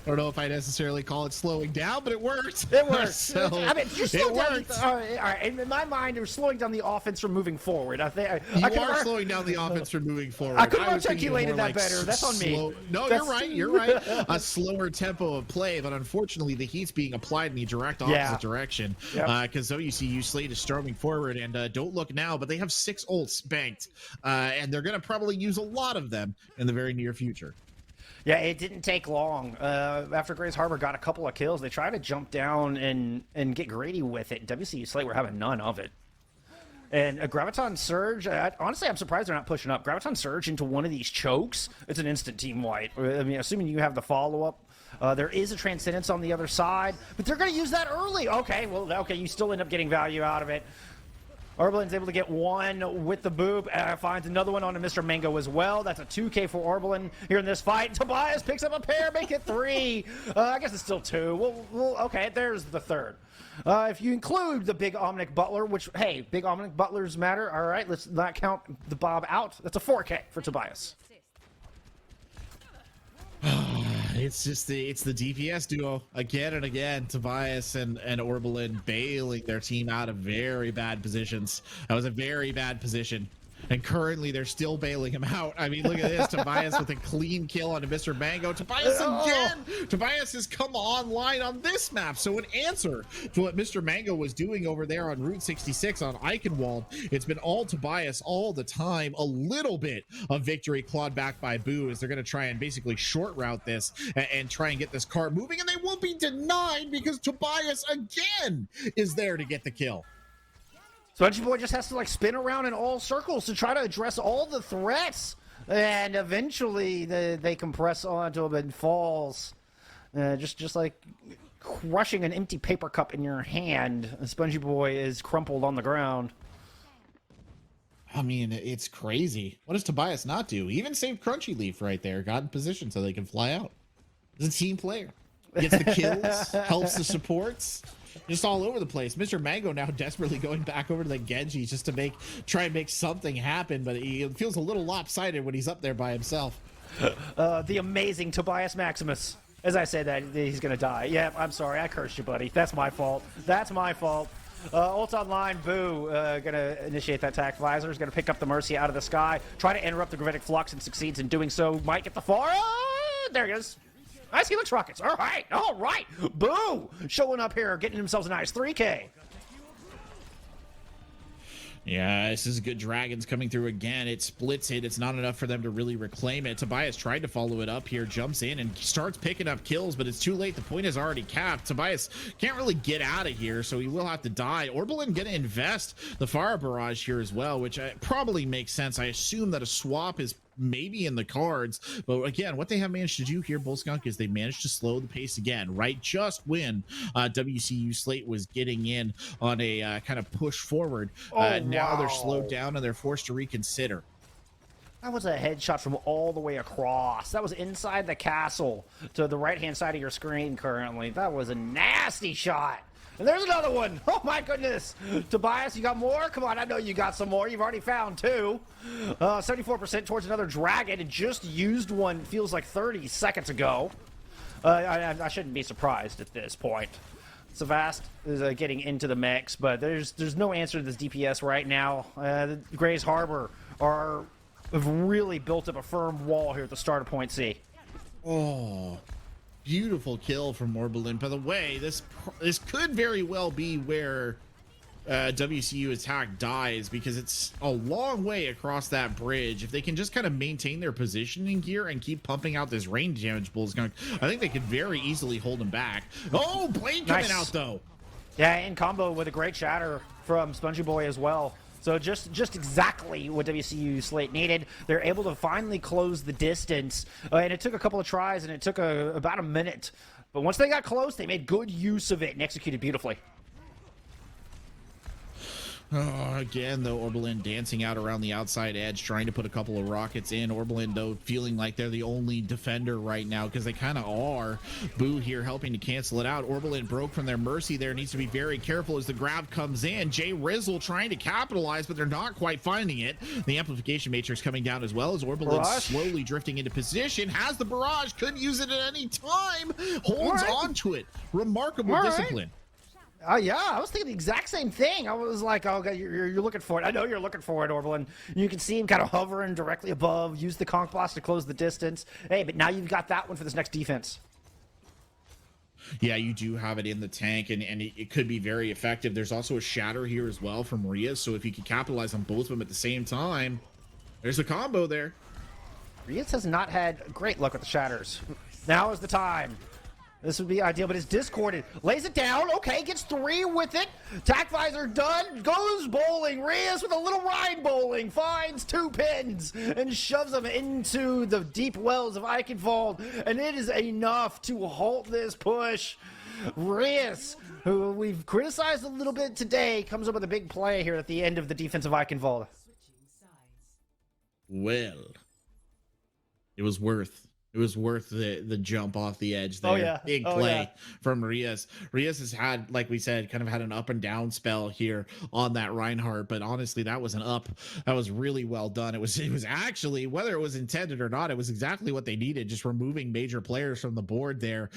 B: I don't know if I necessarily call it slowing down, but it worked.
A: It worked.
B: So,
A: I mean, you're slowing
B: it
A: down.
B: worked.
A: All right. In my mind, you're slowing down the offense from moving forward. I think
B: You
A: I
B: are slowing down the offense from moving forward.
A: I could have
B: was thinking
A: articulated
B: more
A: that better. That's on me.
B: No,
A: That's-
B: you're right. A slower tempo of play, but unfortunately, the heat's being applied in the direct opposite direction. Because WCU Slate is storming forward, and don't look now, but they have 6 ults banked, and they're going to probably use a lot of them in the very near future.
A: Yeah, it didn't take long. After Grays Harbor got a couple of kills, they tried to jump down and get greedy with it. WCU Slate were having none of it. And a Graviton Surge, honestly, I'm surprised they're not pushing up. Graviton Surge into one of these chokes, it's an instant team wipe. I mean, assuming you have the follow-up. There is a Transcendence on the other side, but they're going to use that early. Okay, you still end up getting value out of it. Orbelin's able to get one with the boop, finds another one onto Mr. Mango as well. That's a 2K for Orbelin here in this fight. Tobias picks up a pair, make it 3. I guess it's still 2. Okay, there's the third. If you include the Big Omnic Butler, which, hey, Big Omnic Butlers matter. All right, let's not count the Bob out. That's a 4K for Tobias.
B: It's the DPS duo again and again. Tobias and Orbelin bailing their team out of very bad positions. That was a very bad position. And currently, they're still bailing him out. I mean, look at this. Tobias with a clean kill onto Mr. Mango. Tobias again. Tobias has come online on this map. So in answer to what Mr. Mango was doing over there on Route 66 on Eichenwald, it's been all Tobias all the time. A little bit of victory clawed back by Boo as they're going to try and basically short route this and try and get this car moving. And they won't be denied because Tobias again is there to get the kill.
A: Spongy Boy just has to spin around in all circles to try to address all the threats, and eventually they compress onto him and falls, just like crushing an empty paper cup in your hand. Spongy Boy is crumpled on the ground.
B: I mean, it's crazy. What does Tobias not do? Even saved Crunchy Leaf right there, got in position so they can fly out. He's a team player. Gets the kills, helps the supports. Just all over the place. Mr. Mango now desperately going back over to the Genji just to try and make something happen, but he feels a little lopsided when he's up there by himself.
A: The amazing Tobias Maximus. As I said that, he's going to die. Yeah, I'm sorry. I cursed you, buddy. That's my fault. That's my fault. Ult online, Boo, going to initiate that attack. Visor is going to pick up the Mercy out of the sky, try to interrupt the Gravitic Flux, and succeeds in doing so. Might get the far. There he is. Nice Helix Rockets. All right. Boo! Showing up here, getting himself a nice 3K.
B: Yeah, this is good. Dragons coming through again. It splits it. It's not enough for them to really reclaim it. Tobias tried to follow it up here, jumps in and starts picking up kills, but it's too late. The point is already capped. Tobias can't really get out of here, so he will have to die. Orbelin going to invest the fire barrage here as well, which probably makes sense. I assume that a swap is maybe in the cards, but again, what they have managed to do here, Bullskunk, is they managed to slow the pace again, right? Just when WCU Slate was getting in on a kind of push forward, now they're slowed down and they're forced to reconsider.
A: That was a headshot from all the way across. That was inside the castle to the right-hand side of your screen currently. That was a nasty shot. And there's another one. Oh, my goodness. Tobias, you got more? Come on, I know you got some more. You've already found 2. 74% towards another dragon. It just used one, feels like 30 seconds ago. I shouldn't be surprised at this point. Savast is getting into the mix, but there's no answer to this DPS right now. The Grays Harbor have really built up a firm wall here at the start of Point C.
B: Oh, beautiful kill from Orbelin. By the way, this could very well be where WCU attack dies, because it's a long way across that bridge. If they can just kind of maintain their positioning here and keep pumping out this range damage, I think they could very easily hold them back. Oh, Blade coming out though.
A: Yeah, in combo with a great shatter from Spongy Boy as well. So just exactly what WCU Slate needed. They're able to finally close the distance, and it took a couple of tries, and it took about a minute. But once they got close, they made good use of it and executed beautifully.
B: Oh, again, though, Orbelin dancing out around the outside edge, trying to put a couple of rockets in. Orbelin, though, feeling like they're the only defender right now, because they kind of are. Boo here helping to cancel it out. Orbelin broke from their mercy there, needs to be very careful as the grab comes in. Jay Rizzle trying to capitalize, but they're not quite finding it. The amplification matrix coming down as well as Orbelin slowly drifting into position. Has the barrage, couldn't use it at any time. Holds onto it. Remarkable discipline.
A: Yeah, I was thinking the exact same thing. I was like, oh, okay, you're looking for it. I know you're looking for it, Orbelin. You can see him kind of hovering directly above, use the conch blast to close the distance. Hey, but now you've got that one for this next defense.
B: Yeah, you do have it in the tank, and it could be very effective. There's also a shatter here as well from Rias, so if you can capitalize on both of them at the same time, there's a combo there.
A: Rias has not had great luck with the shatters. Now is the time. This would be ideal, but it's discorded. Lays it down. Okay, gets 3 with it. Tac visor done. Goes bowling. Rias with a little ride bowling. Finds 2 pins and shoves them into the deep wells of Eichenwald. And it is enough to halt this push. Rias, who we've criticized a little bit today, comes up with a big play here at the end of the defense of Eichenwald.
B: Well, it was worth the jump off the edge there.
A: Oh, yeah.
B: Big play from Rias. Rias has had, like we said, kind of had an up and down spell here on that Reinhardt, but honestly, that was an up. That was really well done. It was actually, whether it was intended or not, it was exactly what they needed, just removing major players from the board there.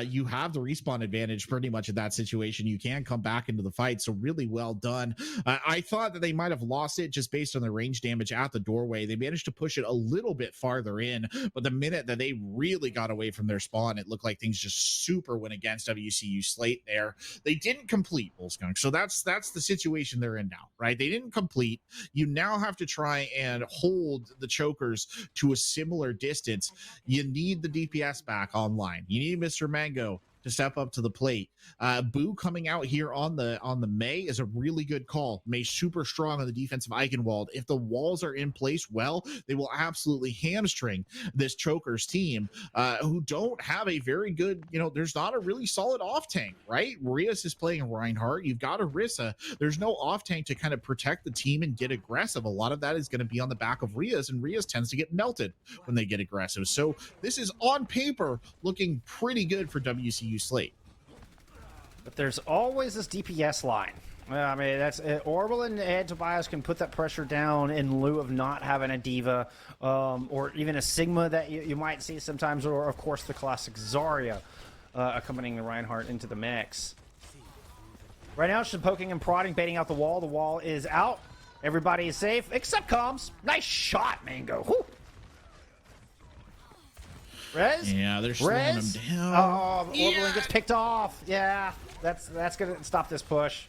B: You have the respawn advantage pretty much in that situation. You can come back into the fight, so really well done. I thought that they might have lost it just based on the range damage at the doorway. They managed to push it a little bit farther in, but the minute that they really got away from their spawn, it looked like things just super went against WCU Slate there. They didn't complete, Bullskunk, so that's the situation they're in now, right? They didn't complete. You now have to try and hold the chokers to a similar distance. You need the DPS back online. You need Mr. Mango to step up to the plate. Boo coming out here on the Mei is a really good call. Mei super strong on the defense of Eichenwald. If the walls are in place well, they will absolutely hamstring this Chokers team, who don't have a very good, there's not a really solid off tank, right? Rias is playing Reinhardt. You've got Orisa. There's no off tank to kind of protect the team and get aggressive. A lot of that is going to be on the back of Rias, and Rias tends to get melted when they get aggressive. So this is on paper looking pretty good for WCU Slate.
A: But there's always this DPS line. I mean, that's Orbelin and Tobias can put that pressure down in lieu of not having a diva, or even a Sigma that you might see sometimes, or of course the classic Zarya accompanying the Reinhardt into the mix. Right now, she's poking and prodding, baiting out the wall. The wall is out. Everybody is safe except Comms. Nice shot, Mango. Whew. Rez?
B: Yeah, they're slowing him down.
A: Oh, Orbelin gets picked off. Yeah, that's gonna stop this push.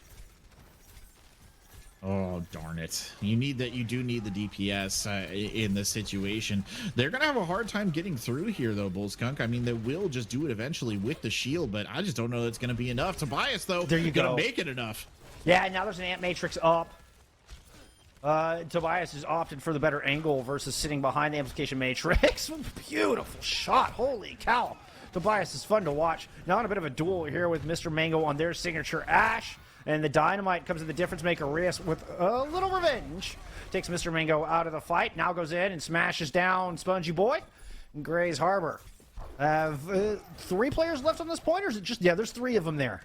B: Oh, darn it. You need that. You do need the DPS in this situation. They're going to have a hard time getting through here, though, Bullskunk. I mean, they will just do it eventually with the shield, but I just don't know it's going to be enough. Tobias, though,
A: there you go.
B: Going to make it enough.
A: Yeah, now there's an Ant Matrix up. Tobias has opted for the better angle versus sitting behind the Amplification Matrix. Beautiful shot. Holy cow. Tobias is fun to watch. Now in a bit of a duel here with Mr. Mango on their signature Ash. And the Dynamite comes in the difference maker. Rias with a little revenge. Takes Mr. Mango out of the fight. Now goes in and smashes down Spongy Boy in Gray's Harbor. Have 3 players left on this point, or is it just... Yeah, there's 3 of them there.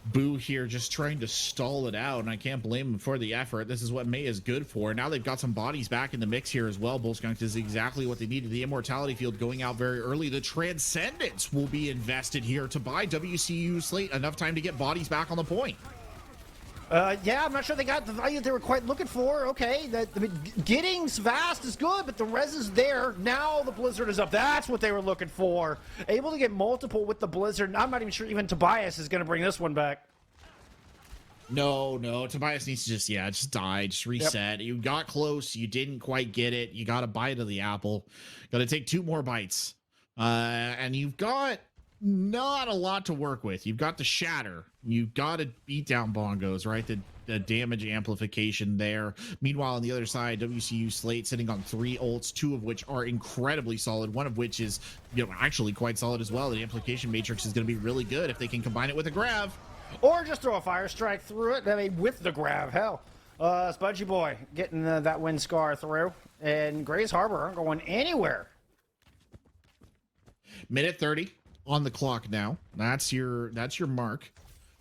B: Boo here just trying to stall it out, and I can't blame him for the effort. This is what Mei is good for. Now they've got some bodies back in the mix here as well. Bullskunk is exactly what they needed. The Immortality Field going out very early. The Transcendence will be invested here to buy WCU Slate enough time to get bodies back on the point.
A: Yeah, I'm not sure they got the value they were quite looking for. Okay, getting vast is good, but the res is there. Now the Blizzard is up. That's what they were looking for. Able to get multiple with the Blizzard. I'm not even sure even Tobias is going to bring this one back.
B: No, Tobias needs to just die, just reset. Yep. You got close, you didn't quite get it. You got a bite of the apple. Got to take 2 more bites. And you've got not a lot to work with. You've got the shatter. You've got to beat down bongos, right? The damage amplification there. Meanwhile, on the other side, WCU Slate sitting on 3 ults, 2 of which are incredibly solid. One of which is, actually quite solid as well. The amplification matrix is going to be really good if they can combine it with a grav.
A: Or just throw a fire strike through it. I mean, with the grab, hell. Spudgy Boy getting that wind scar through. And Grays Harbor aren't going anywhere.
B: Minute 30 on the clock now. That's your mark.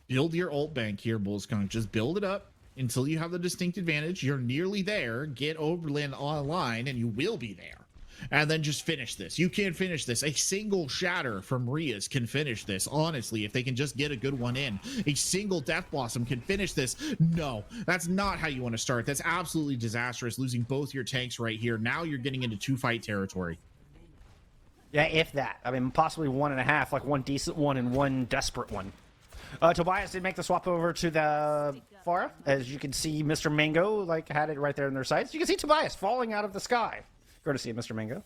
B: Build your ult bank here, Bullskunk. Just build it up until you have the distinct advantage. You're nearly there. Get Oberlin online, and you will be there. And then just finish this. You can finish this. A single shatter from Rias can finish this. Honestly, if they can just get a good one in. A single Death Blossom can finish this. No, that's not how you want to start. That's absolutely disastrous, losing both your tanks right here. Now you're getting into 2-fight territory.
A: Yeah, if that. I mean, possibly 1.5, like one decent one and one desperate one. Tobias did make the swap over to the Pharah. As you can see, Mr. Mango had it right there in their sights. You can see Tobias falling out of the sky. Courtesy of Mr. Mango.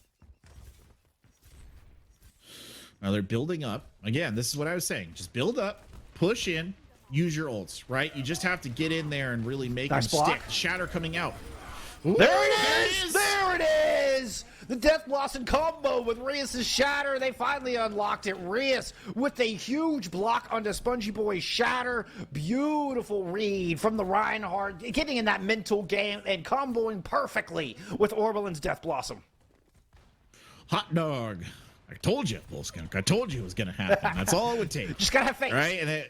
B: Now they're building up. Again, this is what I was saying. Just build up, push in, use your ults, right? You just have to get in there and really make them stick. Shatter coming out.
A: Ooh, there it is! There it is! The Death Blossom combo with Rias' Shatter. They finally unlocked it. Rias with a huge block onto Spongy Boy's Shatter. Beautiful read from the Reinhardt, getting in that mental game and comboing perfectly with Orbelin's Death Blossom.
B: Hot dog. I told you, Bullskunk. I told you it was going to happen. That's all it would take.
A: Just gotta have faith.
B: Right? And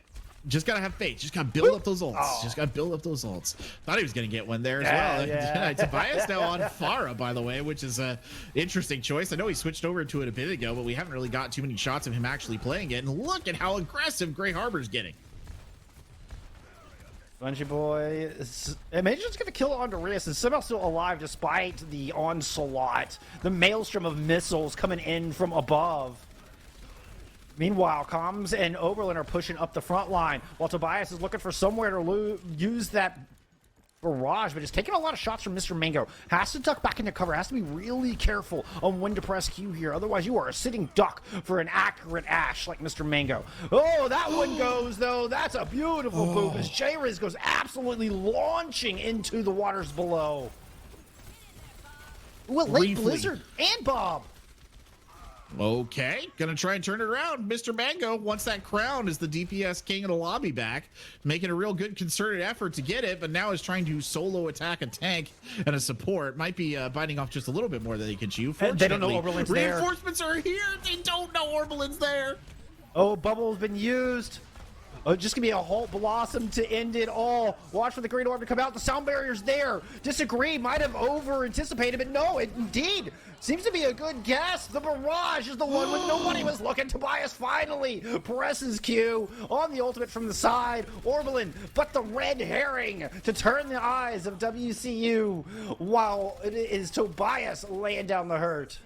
B: just gotta have faith. Just gotta build up those ults. Oh. Just gotta build up those ults. Thought he was gonna get one there as well. Yeah. Tobias now on Pharah, by the way, which is a interesting choice. I know he switched over to it a bit ago, but we haven't really got too many shots of him actually playing it. And look at how aggressive Grey Harbor's getting.
A: Spongy Boy is just gonna kill onto Rias and somehow still alive despite the onslaught. The maelstrom of missiles coming in from above. Meanwhile, Comms and Oberlin are pushing up the front line, while Tobias is looking for somewhere to use that barrage, but he's taking a lot of shots from Mr. Mango. Has to duck back into cover, has to be really careful on when to press Q here, otherwise you are a sitting duck for an accurate Ashe like Mr. Mango. Oh, that one goes, though. That's a beautiful boop as J-Riz goes absolutely launching into the waters below. Ooh, a late Blizzard and Bob.
B: Okay, gonna try and turn it around. Mr. Mango wants that crown as the DPS king of the lobby back, making a real good concerted effort to get it, but now is trying to solo attack a tank and a support. Might be biting off just a little bit more than they can chew.
A: They don't know Orbelin's there.
B: Reinforcements are here. They don't know Orbelin's there.
A: Oh, bubble's been used. Oh, just gonna be a Halt Blossom to end it all. Watch for the Green Orb to come out. The sound barrier's there. Disagree. Might have over-anticipated, but no, it indeed seems to be a good guess. The barrage is the one when nobody was looking. Tobias finally presses Q on the ultimate from the side. Orbelin, but the red herring to turn the eyes of WCU while it is Tobias laying down the hurt.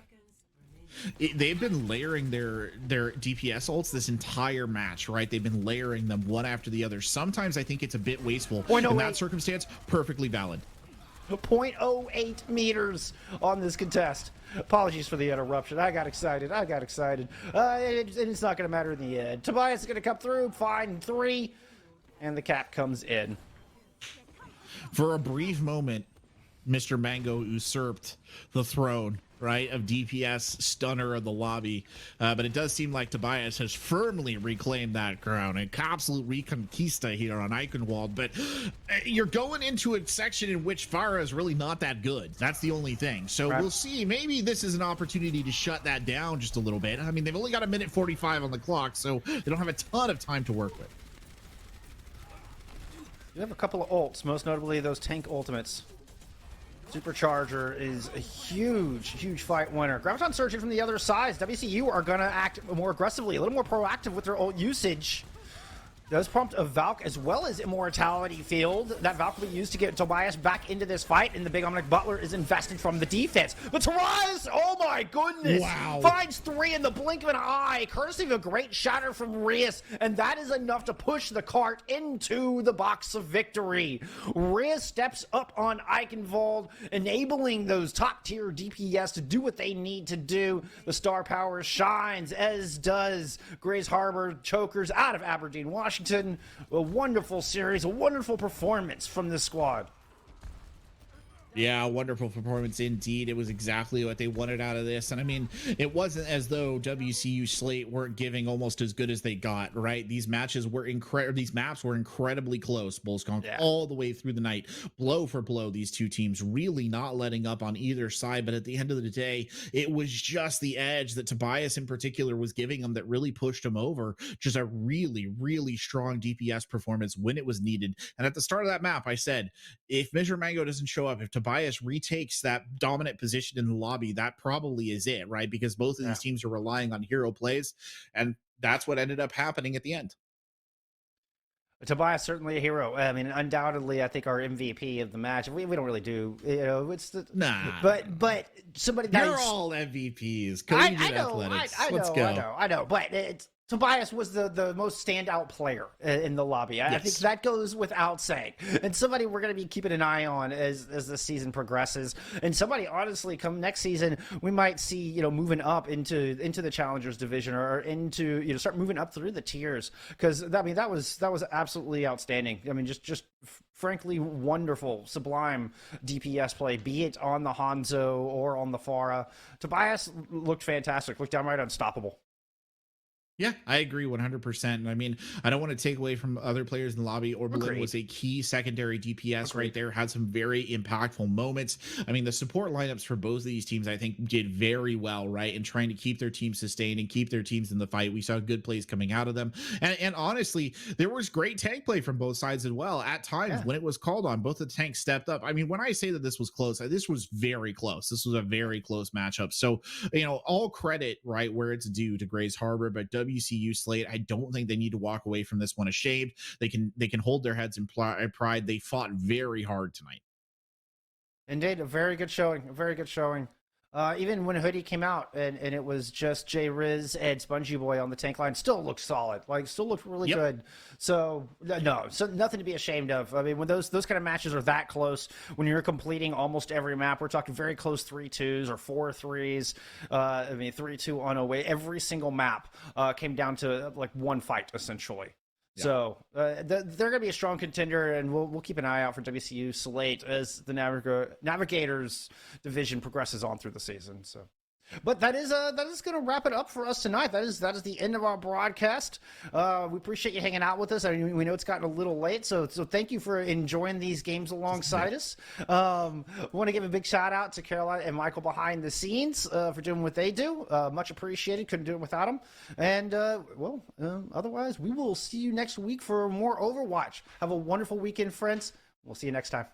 B: They've been layering their DPS ults this entire match, right? They've been layering them one after the other. Sometimes I think it's a bit wasteful. In that circumstance, perfectly valid.
A: 0.08 meters on this contest. Apologies for the interruption. I got excited. It's not going to matter in the end. Tobias is going to come through. Fine. 3. And the cap comes in.
B: For a brief moment, Mr. Mango usurped the throne, right, of DPS stunner of the lobby, but it does seem like Tobias has firmly reclaimed that crown. An absolute reconquista here on Eichenwald, but you're going into a section in which Pharah is really not that good. That's the only thing. So We'll see. Maybe this is an opportunity to shut that down just a little bit. I mean, they've only got 1:45 on the clock, so they don't have a ton of time to work with.
A: You have a couple of ults, most notably those tank ultimates. Supercharger is a huge fight winner. Graviton surging from the other side. WCU are going to act more aggressively, a little more proactive with their ult usage. Does prompt a Valk as well as Immortality Field. That Valk will be used to get Tobias back into this fight, and the big Omnic Butler is invested from the defense. But Tobias, oh my goodness!
B: Wow.
A: Finds 3 in the blink of an eye, courtesy of a great shatter from Rias, and that is enough to push the cart into the box of victory. Rias steps up on Eichenwald, enabling those top-tier DPS to do what they need to do. The star power shines, as does Grays Harbor Chokers out of Aberdeen, Washington. A wonderful series, a wonderful performance from this squad.
B: Yeah, wonderful performance indeed. It was exactly what they wanted out of this. And I mean, it wasn't as though WCU Slate weren't giving almost as good as they got, right? These matches were incredible. These maps were incredibly close, Bullskunk,
A: Yeah.
B: all the way through the night, blow for blow. These two teams really not letting up on either side. But at the end of the day, it was just the edge that Tobias in particular was giving them that really pushed them over. Just a really, really strong DPS performance when it was needed. And at the start of that map, I said, if Measure Mango doesn't show up, if Tobias retakes that dominant position in the lobby, that probably is it, right? Because both of these teams are relying on hero plays, and that's what ended up happening at the end.
A: Tobias certainly a hero. I mean, undoubtedly, I think our MVP of the match. We don't really do, you know, it's the
B: Nah,
A: but somebody that
B: you're all MVPs.
A: I know,
B: Athletics.
A: I know,
B: Let's go.
A: I know, but it's. Tobias was the most standout player in the lobby. I think that goes without saying. And somebody we're going to be keeping an eye on as the season progresses. And somebody, honestly, come next season, we might see, you know, moving up into the Challengers division or into, you know, start moving up through the tiers. Because, I mean, that was absolutely outstanding. I mean, just frankly wonderful, sublime DPS play, be it on the Hanzo or on the Pharah. Tobias looked fantastic, looked downright unstoppable.
B: Yeah, I agree 100%. And I mean, I don't want to take away from other players in the lobby. Oberlin was a key secondary DPS right there, had some very impactful moments. I mean, the support lineups for both of these teams, I think, did very well, right? In trying to keep their team sustained and keep their teams in the fight. We saw good plays coming out of them. And honestly, there was great tank play from both sides as well. At times, when it was called on, both the tanks stepped up. I mean, when I say that this was close, this was very close. This was a very close matchup. So, you know, all credit, right, where it's due to Grays Harbor, but WCU Slate, I don't think they need to walk away from this one ashamed. They can hold their heads in pride. They fought very hard tonight.
A: Indeed, a very good showing. A very good showing. Even when Hoodie came out and it was just Jay Riz and Spongy Boy on the tank line, still looked solid. Like, still looked really good. So nothing to be ashamed of. I mean, when those kind of matches are that close, when you're completing almost every map, we're talking very close 3-2s or 4-3s. I mean, 3-2 on away. Every single map came down to like one fight essentially. Yeah. So they're going to be a strong contender, and we'll keep an eye out for WCU Slate as the Navigators division progresses on through the season. So, but that is going to wrap it up for us tonight. That is the end of our broadcast. We appreciate you hanging out with us. I mean, we know it's gotten a little late, so thank you for enjoying these games alongside us. Want to give a big shout out to Caroline and Michael behind the scenes for doing what they do. Much appreciated. Couldn't do it without them. And otherwise, we will see you next week for more Overwatch. Have a wonderful weekend, friends. We'll see you next time.